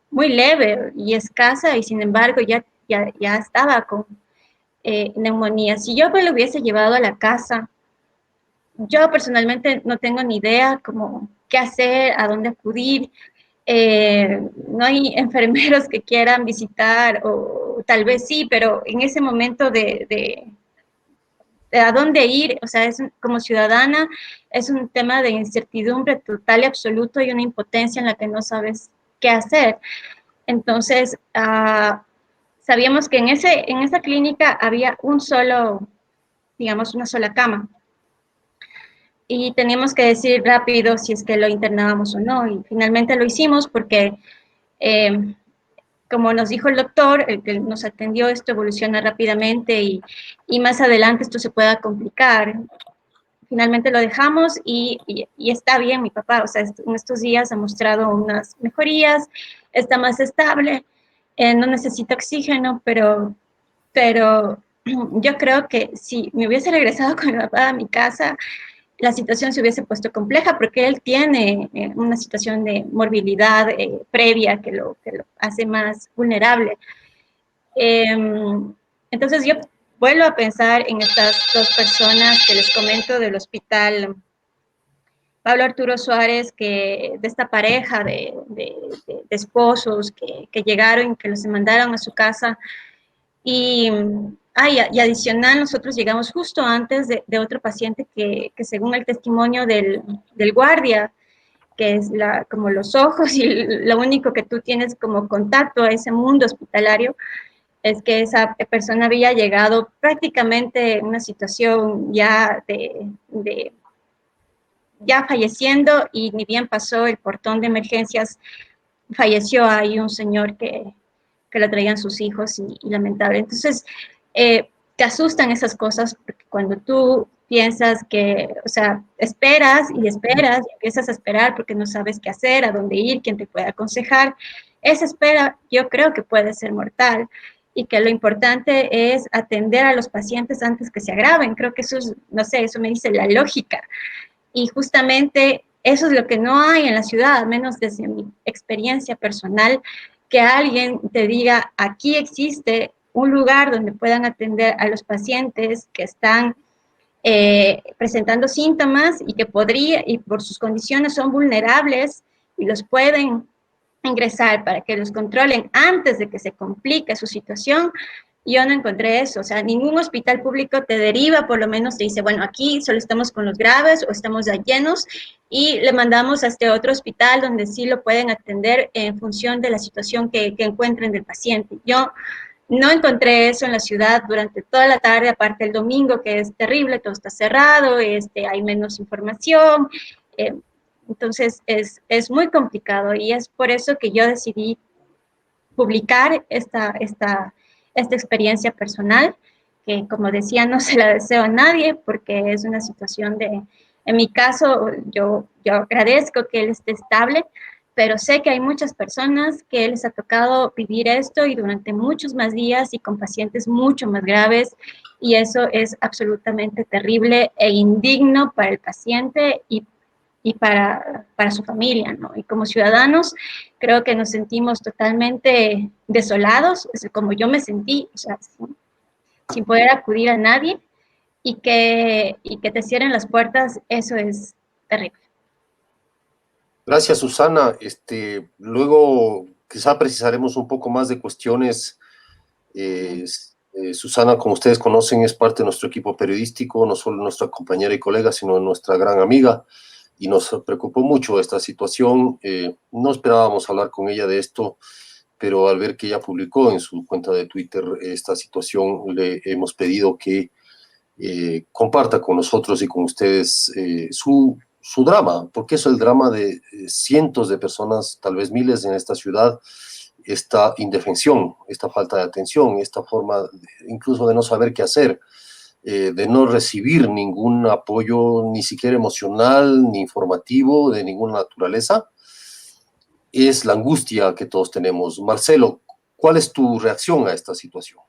muy leve y escasa y sin embargo ya estaba con neumonía. Si yo pues lo hubiese llevado a la casa, yo personalmente no tengo ni idea cómo qué hacer, a dónde acudir. No hay enfermeros que quieran visitar, o tal vez sí, pero en ese momento de a dónde ir, o sea, como ciudadana, es un tema de incertidumbre total y absoluto y una impotencia en la que no sabes qué hacer. Entonces, sabíamos que en esa clínica había digamos, una sola cama. Y teníamos que decir rápido si es que lo internábamos o no. Y finalmente lo hicimos porque, como nos dijo el doctor, el que nos atendió, esto evoluciona rápidamente y más adelante esto se pueda complicar. Finalmente lo dejamos y está bien mi papá. O sea, en estos días ha mostrado unas mejorías, está más estable, no necesita oxígeno, pero yo creo que si me hubiese regresado con mi papá a mi casa, la situación se hubiese puesto compleja porque él tiene una situación de morbilidad previa que lo hace más vulnerable. Entonces yo vuelvo a pensar en estas 2 personas que les comento del hospital Pablo Arturo Suárez, de esta pareja de esposos que llegaron, que los mandaron a su casa. Y adicional, nosotros llegamos justo antes de otro paciente que según el testimonio del guardia, que es como los ojos y lo único que tú tienes como contacto a ese mundo hospitalario, es que esa persona había llegado prácticamente en una situación ya ya falleciendo y ni bien pasó el portón de emergencias, falleció ahí un señor que lo traían sus hijos y lamentable. Entonces, te asustan esas cosas porque cuando tú piensas que, o sea, esperas y empiezas a esperar porque no sabes qué hacer, a dónde ir, quién te puede aconsejar, esa espera yo creo que puede ser mortal y que lo importante es atender a los pacientes antes que se agraven. Creo que eso es, no sé, eso me dice la lógica. Y justamente eso es lo que no hay en la ciudad, al menos desde mi experiencia personal, que alguien te diga, aquí existe un lugar donde puedan atender a los pacientes que están presentando síntomas y que y por sus condiciones son vulnerables y los pueden ingresar para que los controlen antes de que se complique su situación. Yo no encontré eso, o sea, ningún hospital público te deriva, por lo menos te dice, bueno, aquí solo estamos con los graves o estamos ya llenos y le mandamos a este otro hospital donde sí lo pueden atender en función de la situación que encuentren del paciente. Yo no encontré eso en la ciudad durante toda la tarde, aparte el domingo, que es terrible, todo está cerrado, hay menos información, entonces es muy complicado y es por eso que yo decidí publicar esta experiencia personal, que como decía, no se la deseo a nadie porque es una situación en mi caso, yo agradezco que él esté estable, pero sé que hay muchas personas que les ha tocado vivir esto y durante muchos más días y con pacientes mucho más graves, y eso es absolutamente terrible e indigno para el paciente y para su familia, ¿no? Y como ciudadanos, creo que nos sentimos totalmente desolados, es como yo me sentí, o sea, sin poder acudir a nadie y que te cierren las puertas, eso es terrible. Gracias, Susana. Luego quizá precisaremos un poco más de cuestiones. Susana, como ustedes conocen, es parte de nuestro equipo periodístico, no solo nuestra compañera y colega, sino nuestra gran amiga, y nos preocupó mucho esta situación. No esperábamos hablar con ella de esto, pero al ver que ella publicó en su cuenta de Twitter esta situación, le hemos pedido que comparta con nosotros y con ustedes su drama, porque es el drama de cientos de personas, tal vez miles en esta ciudad, esta indefensión, esta falta de atención, esta forma incluso de no saber qué hacer, de no recibir ningún apoyo, ni siquiera emocional, ni informativo, de ninguna naturaleza. Es la angustia que todos tenemos. Marcelo, ¿cuál es tu reacción a esta situación?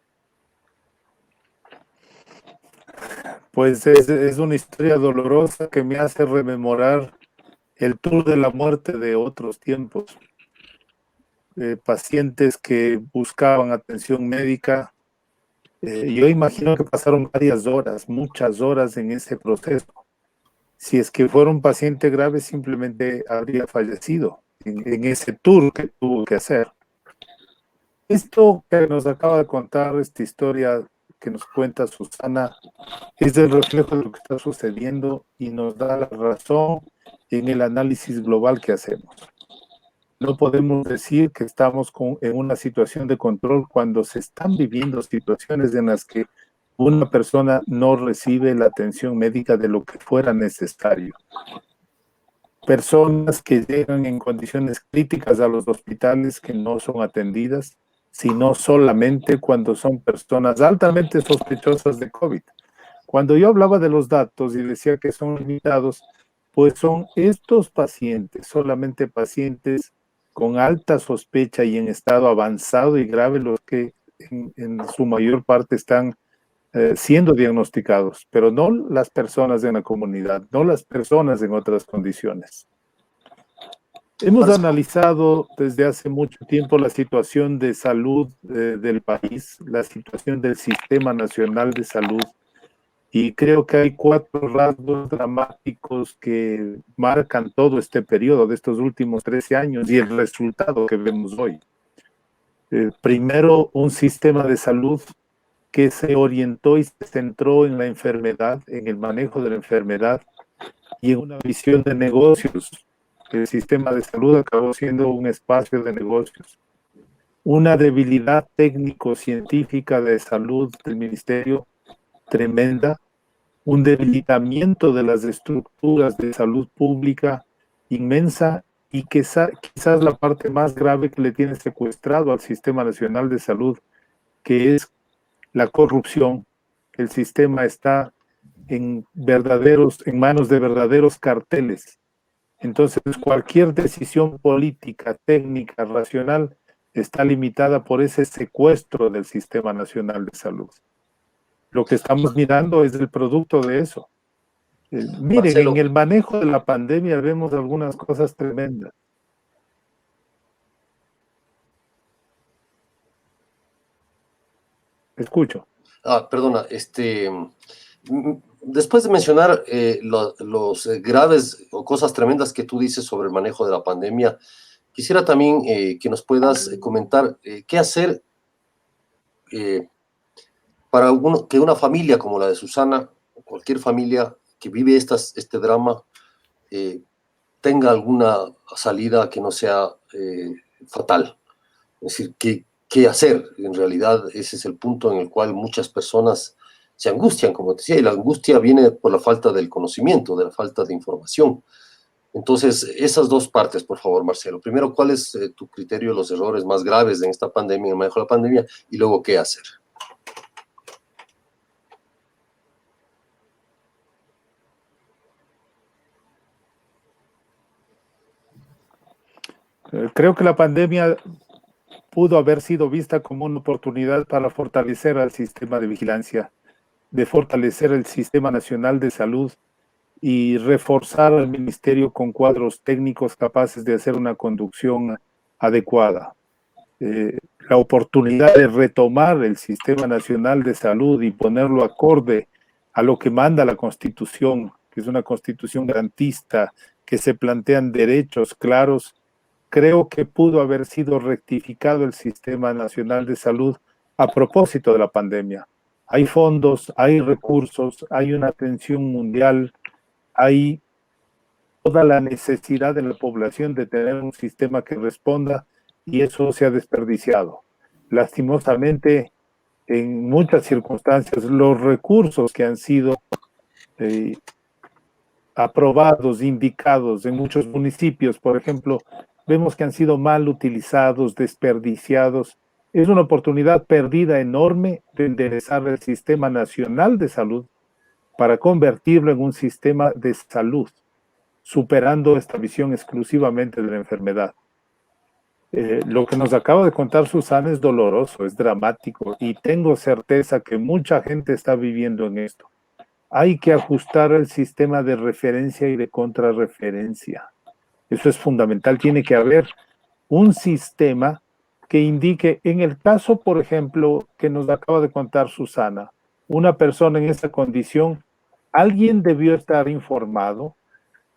Pues es una historia dolorosa que me hace rememorar el tour de la muerte de otros tiempos. Pacientes que buscaban atención médica. Yo imagino que pasaron varias horas, muchas horas en ese proceso. Si es que fuera un paciente grave, simplemente habría fallecido en ese tour que tuvo que hacer. Esto que nos acaba de contar, esta historia que nos cuenta Susana, es el reflejo de lo que está sucediendo y nos da la razón en el análisis global que hacemos. No podemos decir que estamos en una situación de control cuando se están viviendo situaciones en las que una persona no recibe la atención médica de lo que fuera necesario. Personas que llegan en condiciones críticas a los hospitales que no son atendidas, sino solamente cuando son personas altamente sospechosas de COVID. Cuando yo hablaba de los datos y decía que son limitados, pues son estos pacientes, solamente pacientes con alta sospecha y en estado avanzado y grave, los que en su mayor parte están siendo diagnosticados, pero no las personas en la comunidad, no las personas en otras condiciones. Hemos analizado desde hace mucho tiempo la situación de salud del país, la situación del Sistema Nacional de Salud, y creo que hay 4 rasgos dramáticos que marcan todo este periodo de estos últimos 13 años y el resultado que vemos hoy. Primero, un sistema de salud que se orientó y se centró en la enfermedad, en el manejo de la enfermedad y en una visión de negocios. El sistema de salud acabó siendo un espacio de negocios. Una debilidad técnico-científica de salud del ministerio tremenda, un debilitamiento de las estructuras de salud pública inmensa y quizás la parte más grave que le tiene secuestrado al Sistema Nacional de Salud, que es la corrupción. El sistema está en manos de verdaderos carteles. Entonces, cualquier decisión política, técnica, racional, está limitada por ese secuestro del Sistema Nacional de Salud. Lo que estamos mirando es el producto de eso. Miren, Marcelo, en el manejo de la pandemia vemos algunas cosas tremendas. Escucho. Perdona, después de mencionar los graves o cosas tremendas que tú dices sobre el manejo de la pandemia, quisiera también que nos puedas comentar qué hacer para que una familia como la de Susana, o cualquier familia que vive este drama, tenga alguna salida que no sea fatal. Es decir, ¿qué hacer? En realidad ese es el punto en el cual muchas personas se angustian, como te decía, y la angustia viene por la falta del conocimiento, de la falta de información. Entonces, esas dos partes, por favor, Marcelo. Primero, ¿cuál es tu criterio de los errores más graves en esta pandemia, en el manejo de la pandemia? Y luego, ¿qué hacer? Creo que la pandemia pudo haber sido vista como una oportunidad para fortalecer al sistema de vigilancia, de fortalecer el Sistema Nacional de Salud y reforzar al ministerio con cuadros técnicos capaces de hacer una conducción adecuada. La oportunidad de retomar el Sistema Nacional de Salud y ponerlo acorde a lo que manda la Constitución, que es una Constitución garantista, que se plantean derechos claros. Creo que pudo haber sido rectificado el Sistema Nacional de Salud a propósito de la pandemia. Hay fondos, hay recursos, hay una atención mundial, hay toda la necesidad de la población de tener un sistema que responda y eso se ha desperdiciado. Lastimosamente, en muchas circunstancias, los recursos que han sido aprobados, indicados en muchos municipios, por ejemplo, vemos que han sido mal utilizados, desperdiciados. Es una oportunidad perdida enorme de enderezar el Sistema Nacional de Salud para convertirlo en un sistema de salud, superando esta visión exclusivamente de la enfermedad. Lo que nos acaba de contar Susana es doloroso, es dramático, y tengo certeza que mucha gente está viviendo en esto. Hay que ajustar el sistema de referencia y de contrarreferencia. Eso es fundamental. Tiene que haber un sistema que indique, en el caso, por ejemplo, que nos acaba de contar Susana, una persona en esa condición, alguien debió estar informado.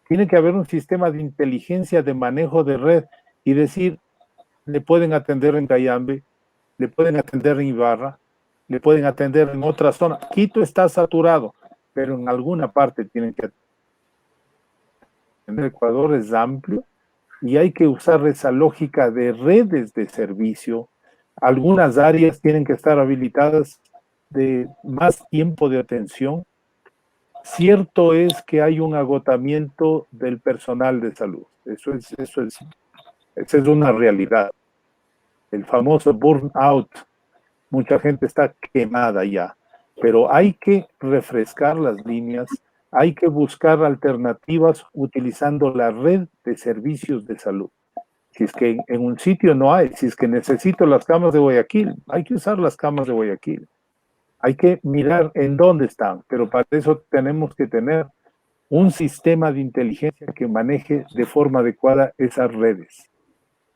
Tiene que haber un sistema de inteligencia, de manejo de red y decir, le pueden atender en Cayambe, le pueden atender en Ibarra, le pueden atender en otra zona. Quito está saturado, pero en alguna parte tienen que atender. Ecuador es amplio y hay que usar esa lógica de redes de servicio. Algunas áreas tienen que estar habilitadas de más tiempo de atención. Cierto es que hay un agotamiento del personal de salud. Esa es una realidad. El famoso burnout. Mucha gente está quemada ya. Pero hay que refrescar las líneas, hay que buscar alternativas utilizando la red de servicios de salud. Si es que en un sitio no hay, si es que necesito las camas de Guayaquil, hay que usar las camas de Guayaquil. Hay que mirar en dónde están, pero para eso tenemos que tener un sistema de inteligencia que maneje de forma adecuada esas redes.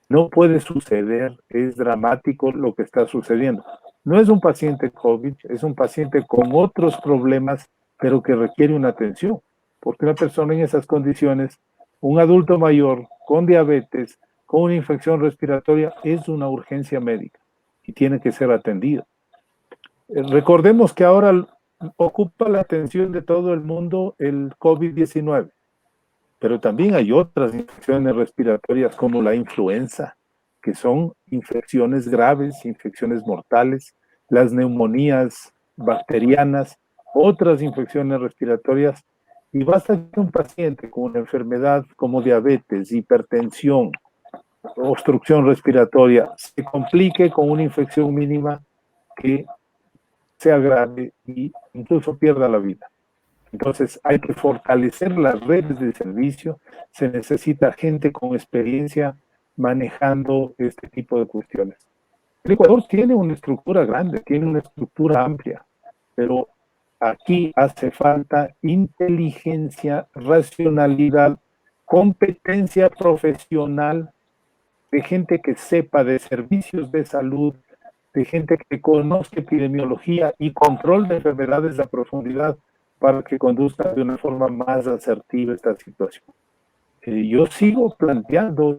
No puede suceder, es dramático lo que está sucediendo. No es un paciente COVID, es un paciente con otros problemas, pero que requiere una atención, porque una persona en esas condiciones, un adulto mayor con diabetes, con una infección respiratoria, es una urgencia médica y tiene que ser atendido. Recordemos que ahora ocupa la atención de todo el mundo el COVID-19, pero también hay otras infecciones respiratorias como la influenza, que son infecciones graves, infecciones mortales, las neumonías bacterianas, otras infecciones respiratorias, y basta que un paciente con una enfermedad como diabetes, hipertensión, obstrucción respiratoria, se complique con una infección mínima que sea grave e incluso pierda la vida. Entonces hay que fortalecer las redes de servicio, se necesita gente con experiencia manejando este tipo de cuestiones. El Ecuador tiene una estructura grande, tiene una estructura amplia, pero aquí hace falta inteligencia, racionalidad, competencia profesional de gente que sepa de servicios de salud, de gente que conozca epidemiología y control de enfermedades a profundidad para que conduzcan de una forma más asertiva esta situación. Yo sigo planteando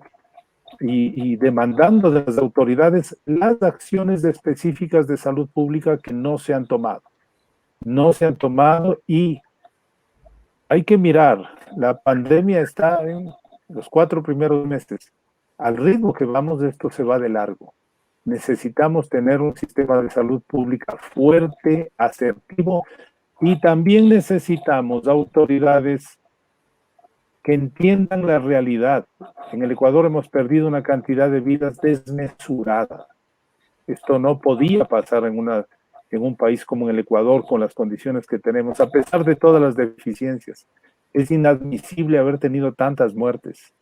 y demandando de las autoridades las acciones específicas de salud pública que no se han tomado. No se han tomado y hay que mirar, la pandemia está en los 4 primeros meses. Al ritmo que vamos, esto se va de largo. Necesitamos tener un sistema de salud pública fuerte, asertivo, y también necesitamos autoridades que entiendan la realidad. En el Ecuador hemos perdido una cantidad de vidas desmesurada. Esto no podía pasar en un país como en el Ecuador con las condiciones que tenemos, a pesar de todas las deficiencias. Es inadmisible haber tenido tantas muertes.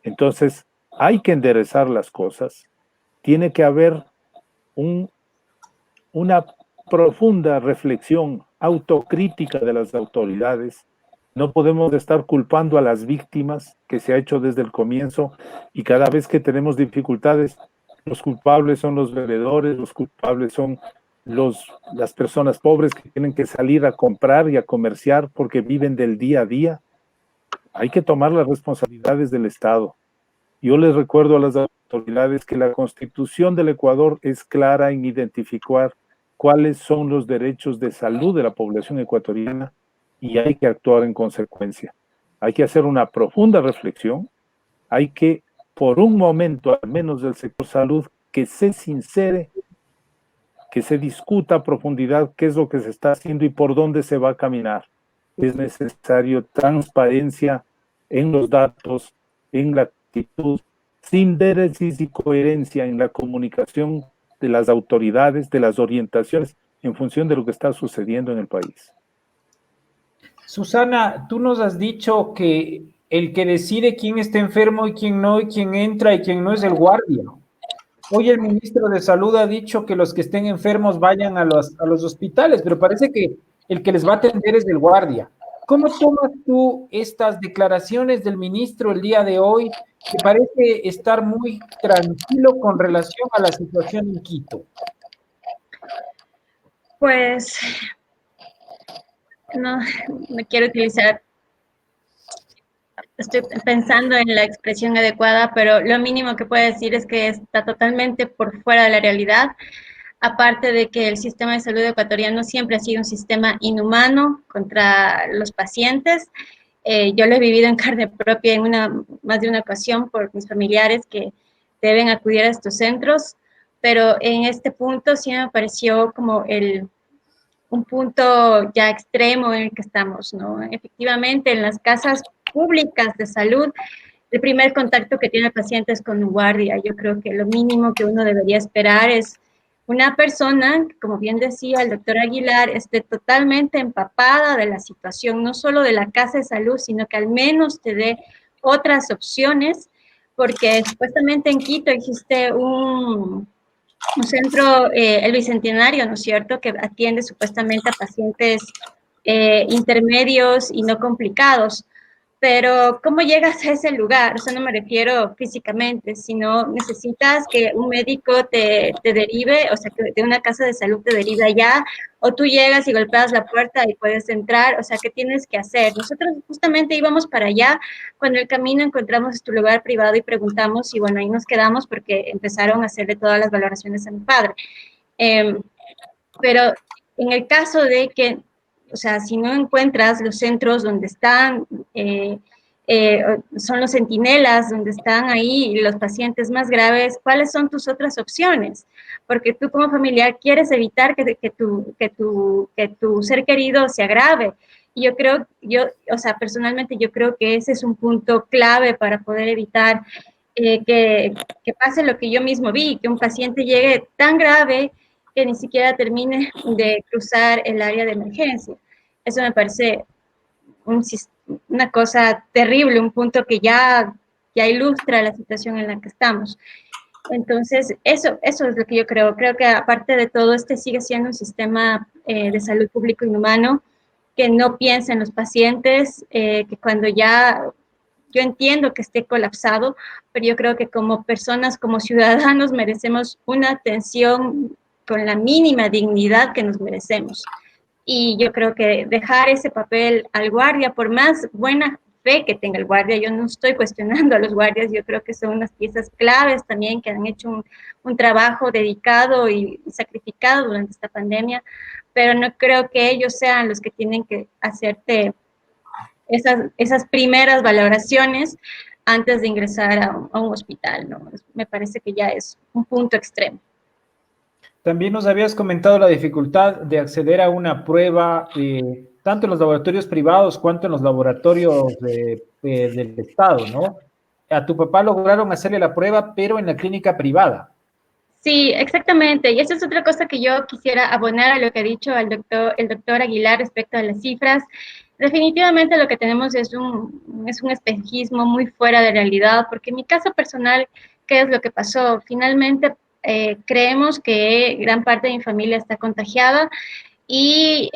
Entonces, hay que enderezar las cosas. Tiene que haber una profunda reflexión autocrítica de las autoridades. No podemos estar culpando a las víctimas, que se ha hecho desde el comienzo, y cada vez que tenemos dificultades, los culpables son los vendedores, los culpables son las personas pobres que tienen que salir a comprar y a comerciar porque viven del día a día. Hay que tomar las responsabilidades del Estado. Yo les recuerdo a las autoridades que la Constitución del Ecuador es clara en identificar cuáles son los derechos de salud de la población ecuatoriana y hay que actuar en consecuencia. Hay que hacer una profunda reflexión, hay que, por un momento, al menos del sector salud, que se sincere, que se discuta a profundidad qué es lo que se está haciendo y por dónde se va a caminar. Es necesario transparencia en los datos, en la actitud, síntesis y coherencia en la comunicación de las autoridades, de las orientaciones, en función de lo que está sucediendo en el país. Susana, tú nos has dicho que el que decide quién está enfermo y quién no, y quién entra y quién no es el guardia. Hoy el ministro de Salud ha dicho que los que estén enfermos vayan a los hospitales, pero parece que el que les va a atender es el guardia. ¿Cómo tomas tú estas declaraciones del ministro el día de hoy, que parece estar muy tranquilo con relación a la situación en Quito? Pues no quiero utilizar, estoy pensando en la expresión adecuada, pero lo mínimo que puedo decir es que está totalmente por fuera de la realidad. Aparte de que el sistema de salud ecuatoriano siempre ha sido un sistema inhumano contra los pacientes. Yo lo he vivido en carne propia en más de una ocasión por mis familiares que deben acudir a estos centros, pero en este punto sí me pareció como un punto ya extremo en el que estamos, ¿no? Efectivamente, en las casas públicas de salud, el primer contacto que tiene el paciente es con un guardia. Yo creo que lo mínimo que uno debería esperar es una persona, como bien decía el doctor Aguilar, esté totalmente empapada de la situación, no solo de la casa de salud, sino que al menos te dé otras opciones, porque supuestamente en Quito existe un centro, el Bicentenario, ¿no es cierto?, que atiende supuestamente a pacientes intermedios y no complicados. Pero, ¿cómo llegas a ese lugar? O sea, no me refiero físicamente, sino necesitas que un médico te derive, o sea, que de una casa de salud te derive allá, o tú llegas y golpeas la puerta y puedes entrar, o sea, ¿qué tienes que hacer? Nosotros justamente íbamos para allá, cuando en el camino encontramos tu lugar privado y preguntamos, y bueno, ahí nos quedamos porque empezaron a hacerle todas las valoraciones a mi padre. Pero en el caso de que, o sea, si no encuentras los centros donde están, son los centinelas, donde están ahí los pacientes más graves, ¿cuáles son tus otras opciones? Porque tú como familiar quieres evitar que tu ser querido se agrave. Y yo creo, o sea, personalmente yo creo que ese es un punto clave para poder evitar que pase lo que yo mismo vi, que un paciente llegue tan grave que ni siquiera termine de cruzar el área de emergencia. Eso me parece una cosa terrible, un punto que ya ilustra la situación en la que estamos. Entonces, eso es lo que yo creo. Creo que aparte de todo, sigue siendo un sistema de salud público inhumano, que no piensa en los pacientes, que cuando ya yo entiendo que esté colapsado, pero yo creo que como personas, como ciudadanos, merecemos una atención con la mínima dignidad que nos merecemos. Y yo creo que dejar ese papel al guardia, por más buena fe que tenga el guardia, yo no estoy cuestionando a los guardias, yo creo que son unas piezas claves también que han hecho un trabajo dedicado y sacrificado durante esta pandemia, pero no creo que ellos sean los que tienen que hacerte esas primeras valoraciones antes de ingresar a un hospital, ¿no? Me parece que ya es un punto extremo. También nos habías comentado la dificultad de acceder a una prueba, tanto en los laboratorios privados cuanto en los laboratorios del Estado, ¿no? A tu papá lograron hacerle la prueba, pero en la clínica privada. Sí, exactamente. Y eso es otra cosa que yo quisiera abonar a lo que ha dicho el doctor Aguilar respecto a las cifras. Definitivamente lo que tenemos es un espejismo muy fuera de realidad, porque en mi caso personal, ¿qué es lo que pasó? Finalmente, creemos que gran parte de mi familia está contagiada y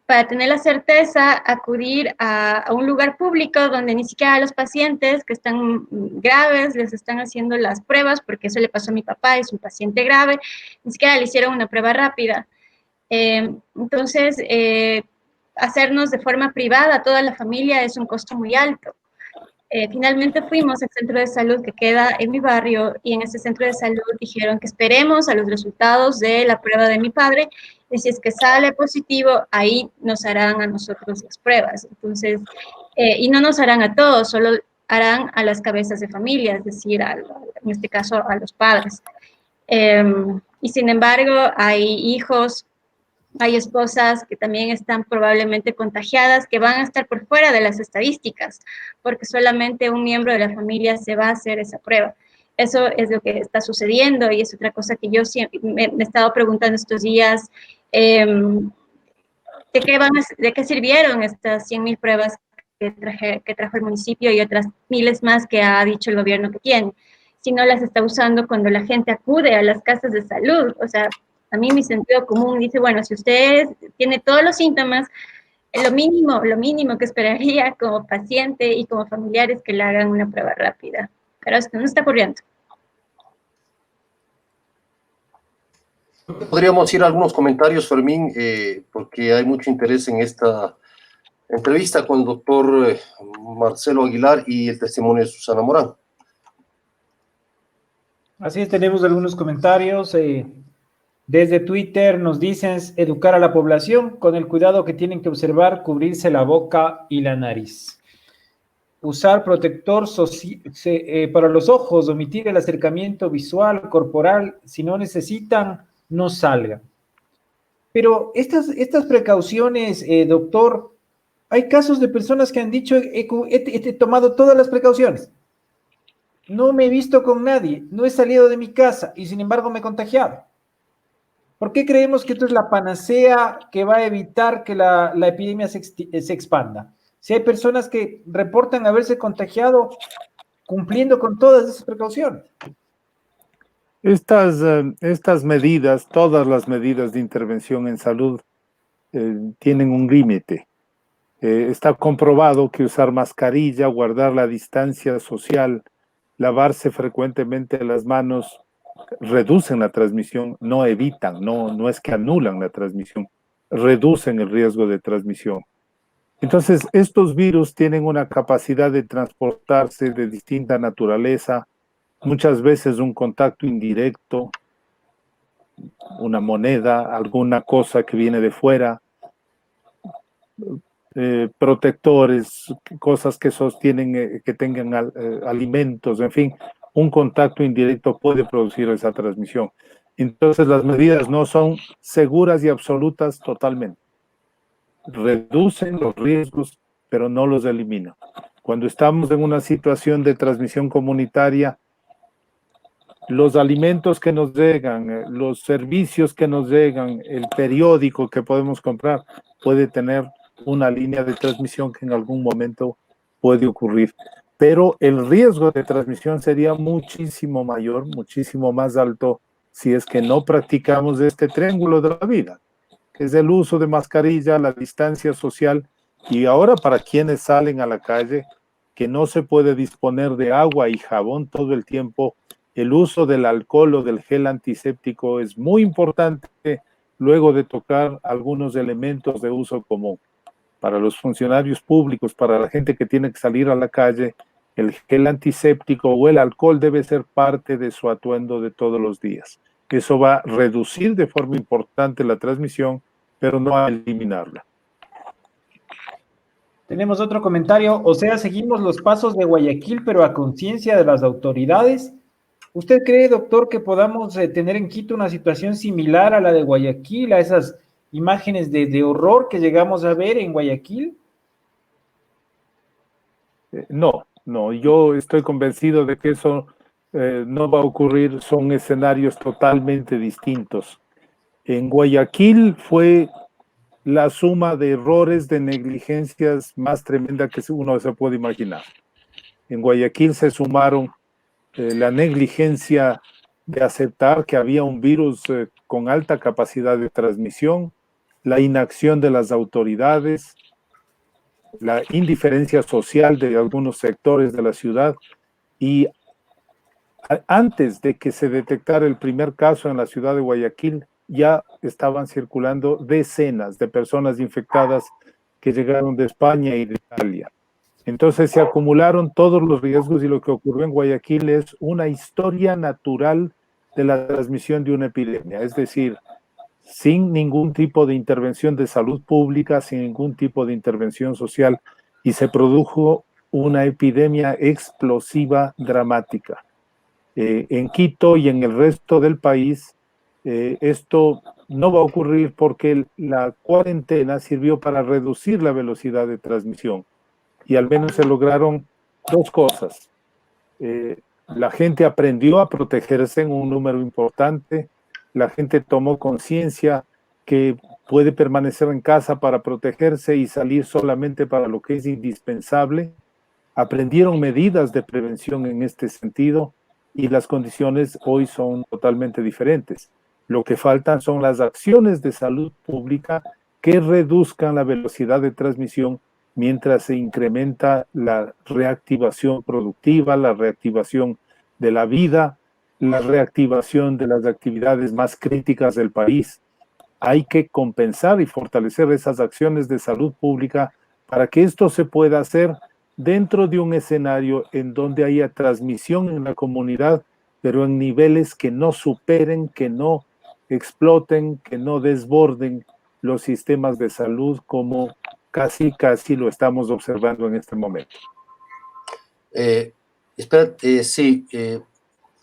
para tener la certeza, acudir a un lugar público donde ni siquiera a los pacientes que están graves les están haciendo las pruebas, porque eso le pasó a mi papá, es un paciente grave, ni siquiera le hicieron una prueba rápida. Entonces, hacernos de forma privada a toda la familia es un costo muy alto. Finalmente fuimos al centro de salud que queda en mi barrio y en ese centro de salud dijeron que esperemos a los resultados de la prueba de mi padre y si es que sale positivo, ahí nos harán a nosotros las pruebas. Entonces, y no nos harán a todos, solo harán a las cabezas de familia, es decir, en este caso a los padres. Y sin embargo, hay hijos, hay esposas que también están probablemente contagiadas, que van a estar por fuera de las estadísticas, porque solamente un miembro de la familia se va a hacer esa prueba. Eso es lo que está sucediendo y es otra cosa que yo siempre me he estado preguntando estos días. ¿De qué sirvieron estas 100.000 pruebas que trajo el municipio y otras miles más que ha dicho el gobierno que tiene? Si no las está usando cuando la gente acude a las casas de salud. O sea, a mí mi sentido común dice, bueno, si usted tiene todos los síntomas, lo mínimo que esperaría como paciente y como familiar es que le hagan una prueba rápida. Pero esto no está ocurriendo. Podríamos ir a algunos comentarios, Fermín, porque hay mucho interés en esta entrevista con el doctor Marcelo Aguilar y el testimonio de Susana Morán. Así es, tenemos algunos comentarios. Desde Twitter nos dicen educar a la población con el cuidado que tienen que observar, cubrirse la boca y la nariz. Usar protector para los ojos, omitir el acercamiento visual, corporal, si no necesitan, no salgan. Pero estas precauciones, doctor, hay casos de personas que han dicho, he tomado todas las precauciones, no me he visto con nadie, no he salido de mi casa y sin embargo me he contagiado. ¿Por qué creemos que esto es la panacea que va a evitar que la epidemia se expanda? Si hay personas que reportan haberse contagiado cumpliendo con todas esas precauciones. Estas medidas, todas las medidas de intervención en salud, tienen un límite. Está comprobado que usar mascarilla, guardar la distancia social, lavarse frecuentemente las manos, reducen la transmisión, no evitan, no es que anulan la transmisión, reducen el riesgo de transmisión. Entonces, estos virus tienen una capacidad de transportarse de distinta naturaleza, muchas veces un contacto indirecto, una moneda, alguna cosa que viene de fuera, protectores, cosas que sostienen, que tengan alimentos, en fin, un contacto indirecto puede producir esa transmisión. Entonces las medidas no son seguras y absolutas totalmente. Reducen los riesgos, pero no los eliminan. Cuando estamos en una situación de transmisión comunitaria, los alimentos que nos llegan, los servicios que nos llegan, el periódico que podemos comprar, puede tener una línea de transmisión que en algún momento puede ocurrir. Pero el riesgo de transmisión sería muchísimo mayor, muchísimo más alto si es que no practicamos este triángulo de la vida, que es el uso de mascarilla, la distancia social, y ahora para quienes salen a la calle, que no se puede disponer de agua y jabón todo el tiempo, el uso del alcohol o del gel antiséptico es muy importante luego de tocar algunos elementos de uso común. Para los funcionarios públicos, para la gente que tiene que salir a la calle, el gel antiséptico o el alcohol debe ser parte de su atuendo de todos los días. Eso va a reducir de forma importante la transmisión, pero no a eliminarla. Tenemos otro comentario, o sea, seguimos los pasos de Guayaquil, pero a conciencia de las autoridades. ¿Usted cree, doctor, que podamos tener en Quito una situación similar a la de Guayaquil, a esas imágenes de horror que llegamos a ver en Guayaquil? No, yo estoy convencido de que eso no va a ocurrir, son escenarios totalmente distintos. En Guayaquil fue la suma de errores, de negligencias más tremenda que uno se puede imaginar. En Guayaquil se sumaron la negligencia de aceptar que había un virus con alta capacidad de transmisión, la inacción de las autoridades, la indiferencia social de algunos sectores de la ciudad y antes de que se detectara el primer caso en la ciudad de Guayaquil, ya estaban circulando decenas de personas infectadas que llegaron de España y de Italia. Entonces se acumularon todos los riesgos y lo que ocurrió en Guayaquil es una historia natural de la transmisión de una epidemia, es decir, sin ningún tipo de intervención de salud pública, sin ningún tipo de intervención social, y se produjo una epidemia explosiva dramática. En Quito y en el resto del país, esto no va a ocurrir porque la cuarentena sirvió para reducir la velocidad de transmisión y al menos se lograron dos cosas. La gente aprendió a protegerse en un número importante, la gente tomó conciencia que puede permanecer en casa para protegerse y salir solamente para lo que es indispensable, aprendieron medidas de prevención en este sentido y las condiciones hoy son totalmente diferentes. Lo que faltan son las acciones de salud pública que reduzcan la velocidad de transmisión mientras se incrementa la reactivación productiva, la reactivación de la vida, la reactivación de las actividades más críticas del país. Hay que compensar y fortalecer esas acciones de salud pública para que esto se pueda hacer dentro de un escenario en donde haya transmisión en la comunidad, pero en niveles que no superen, que no exploten, que no desborden los sistemas de salud como casi lo estamos observando en este momento.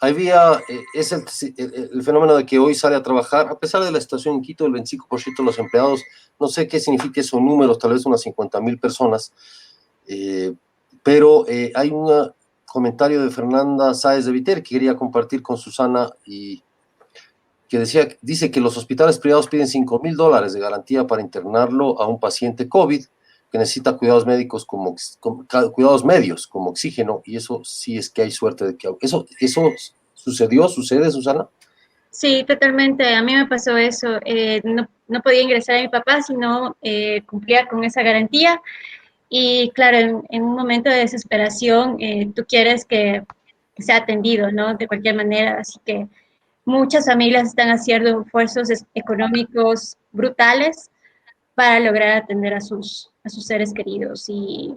Había, es el fenómeno de que hoy sale a trabajar, a pesar de la situación en Quito, el 25% de los empleados, no sé qué significa esos números, tal vez unas 50,000 personas, pero hay un comentario de Fernanda Sáez de Viter que quería compartir con Susana y que dice que los hospitales privados piden $5,000 de garantía para internarlo a un paciente COVID que necesita cuidados médicos cuidados medios como oxígeno, y eso sí es que hay suerte de que eso sucede, Susana. Sí, totalmente. A mí me pasó eso. No podía ingresar a mi papá si no cumplía con esa garantía. Y claro, en un momento de desesperación, tú quieres que sea atendido, ¿no? De cualquier manera. Así que muchas familias están haciendo esfuerzos económicos brutales para lograr atender a sus seres queridos. Y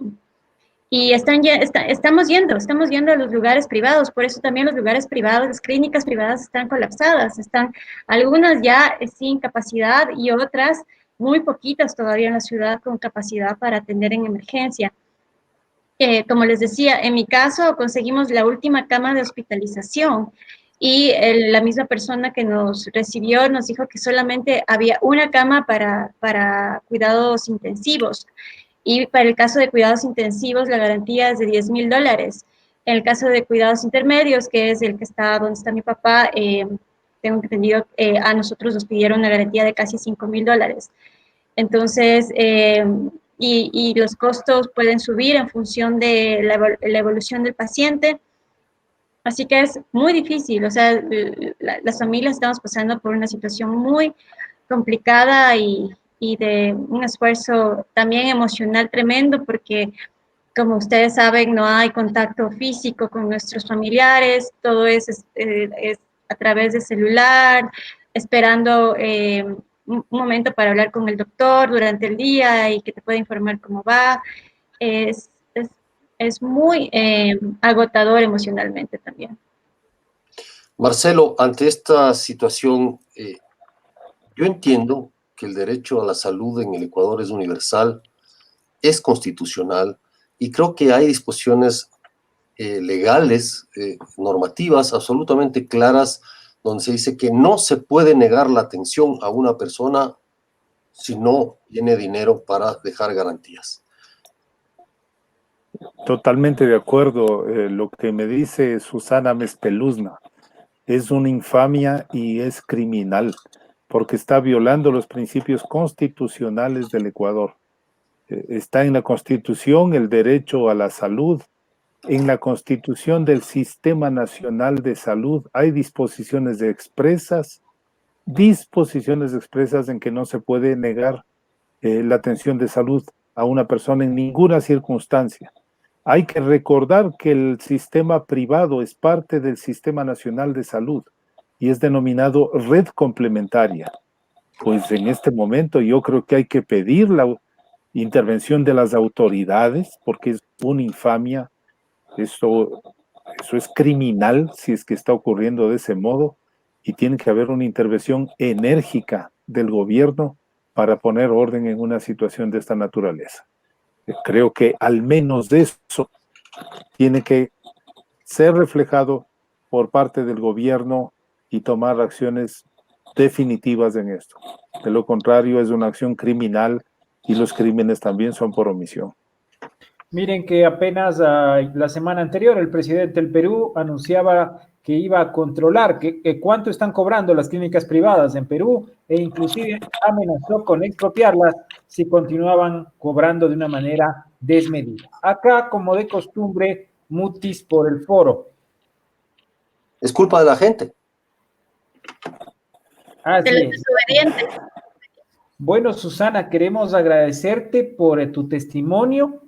estamos yendo a los lugares privados, por eso también los lugares privados, las clínicas privadas están colapsadas, están algunas ya sin capacidad y otras muy poquitas todavía en la ciudad con capacidad para atender en emergencia. Como les decía, en mi caso conseguimos la última cama de hospitalización y la misma persona que nos recibió nos dijo que solamente había una cama para cuidados intensivos. Y para el caso de cuidados intensivos, la garantía es de $10,000. En el caso de cuidados intermedios, que es el que está donde está mi papá, tengo entendido, a nosotros nos pidieron una garantía de casi $5,000. Entonces, y los costos pueden subir en función de la evolución del paciente. Así que es muy difícil, o sea, las familias estamos pasando por una situación muy complicada y de un esfuerzo también emocional tremendo, porque como ustedes saben, no hay contacto físico con nuestros familiares, todo es a través de celular, esperando un momento para hablar con el doctor durante el día y que te pueda informar cómo va. Es, es, es muy agotador emocionalmente también. Marcelo, ante esta situación, yo entiendo que el derecho a la salud en el Ecuador es universal, es constitucional, y creo que hay disposiciones legales, normativas absolutamente claras, donde se dice que no se puede negar la atención a una persona si no tiene dinero para dejar garantías. Totalmente de acuerdo. Lo que me dice Susana Mespeluzna es una infamia y es criminal, porque está violando los principios constitucionales del Ecuador. Está en la Constitución el derecho a la salud. En la Constitución del Sistema Nacional de Salud hay disposiciones expresas en que no se puede negar la atención de salud a una persona en ninguna circunstancia. Hay que recordar que el sistema privado es parte del Sistema Nacional de Salud y es denominado red complementaria. Pues en este momento yo creo que hay que pedir la intervención de las autoridades porque es una infamia. Eso es criminal si es que está ocurriendo de ese modo y tiene que haber una intervención enérgica del gobierno para poner orden en una situación de esta naturaleza. Creo que al menos de eso tiene que ser reflejado por parte del gobierno y tomar acciones definitivas en esto. De lo contrario, es una acción criminal y los crímenes también son por omisión. Miren que apenas la semana anterior el presidente del Perú anunciaba que iba a controlar cuánto están cobrando las clínicas privadas en Perú e inclusive amenazó con expropiarlas si continuaban cobrando de una manera desmedida. Acá, como de costumbre, mutis por el foro. Es culpa de la gente. Así De los es. desobedientes. Bueno, Susana, queremos agradecerte por tu testimonio.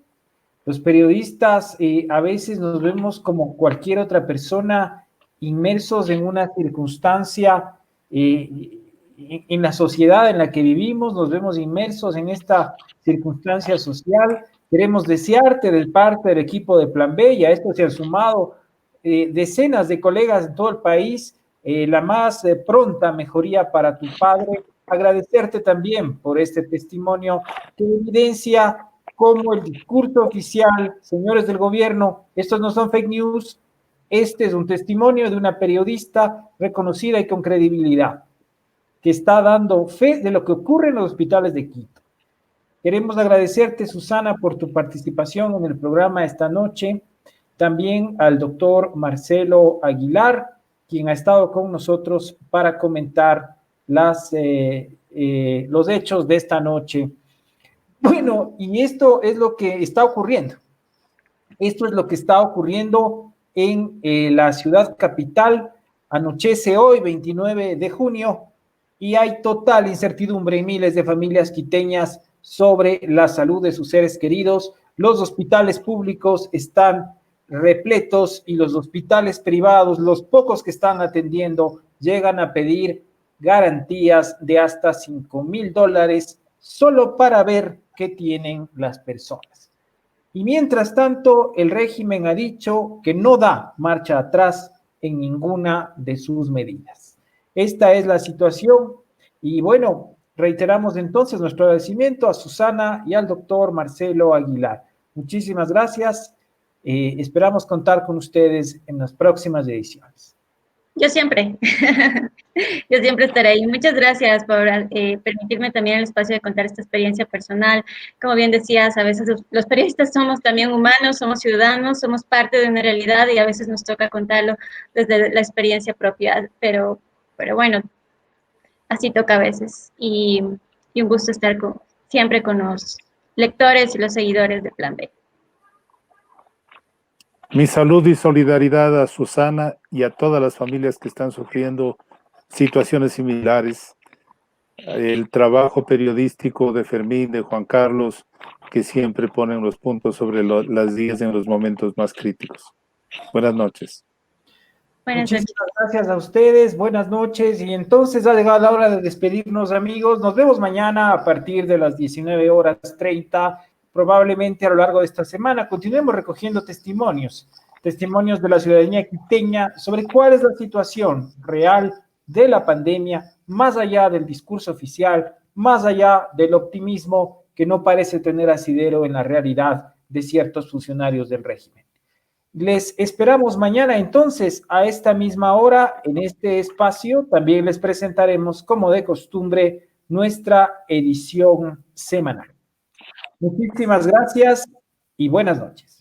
Los periodistas a veces nos vemos como cualquier otra persona inmersos en una circunstancia, en la sociedad en la que vivimos, nos vemos inmersos en esta circunstancia social. Queremos desearte de parte del equipo de Plan B, y a esto se han sumado decenas de colegas en todo el país, la más pronta mejoría para tu padre. Agradecerte también por este testimonio que evidencia como el discurso oficial, señores del gobierno, estos no son fake news, este es un testimonio de una periodista reconocida y con credibilidad, que está dando fe de lo que ocurre en los hospitales de Quito. Queremos agradecerte, Susana, por tu participación en el programa esta noche, también al doctor Marcelo Aguilar, quien ha estado con nosotros para comentar los hechos de esta noche. Bueno, y esto es lo que está ocurriendo. Esto es lo que está ocurriendo en la ciudad capital. Anochece hoy, 29 de junio, y hay total incertidumbre en miles de familias quiteñas sobre la salud de sus seres queridos. Los hospitales públicos están repletos y los hospitales privados, los pocos que están atendiendo, llegan a pedir garantías de hasta $5,000 solo para ver qué tienen las personas. Y mientras tanto, el régimen ha dicho que no da marcha atrás en ninguna de sus medidas. Esta es la situación y bueno, reiteramos entonces nuestro agradecimiento a Susana y al doctor Marcelo Aguilar. Muchísimas gracias. Esperamos contar con ustedes en las próximas ediciones. Yo siempre, yo siempre estaré ahí. Muchas gracias por permitirme también el espacio de contar esta experiencia personal. Como bien decías, a veces los periodistas somos también humanos, somos ciudadanos, somos parte de una realidad y a veces nos toca contarlo desde la experiencia propia, pero bueno, así toca a veces. Y un gusto estar siempre con los lectores y los seguidores de Plan B. Mi salud y solidaridad a Susana y a todas las familias que están sufriendo situaciones similares. El trabajo periodístico de Fermín, de Juan Carlos, que siempre ponen los puntos sobre las IES en los momentos más críticos. Buenas noches. Buenas noches. Muchísimas gracias a ustedes, buenas noches, y entonces ha llegado la hora de despedirnos, amigos. Nos vemos mañana a partir de las 19:30, probablemente a lo largo de esta semana. Continuemos recogiendo testimonios de la ciudadanía quiteña sobre cuál es la situación real de la pandemia, más allá del discurso oficial, más allá del optimismo que no parece tener asidero en la realidad de ciertos funcionarios del régimen. Les esperamos mañana entonces a esta misma hora en este espacio. También les presentaremos, como de costumbre, nuestra edición semanal. Muchísimas gracias y buenas noches.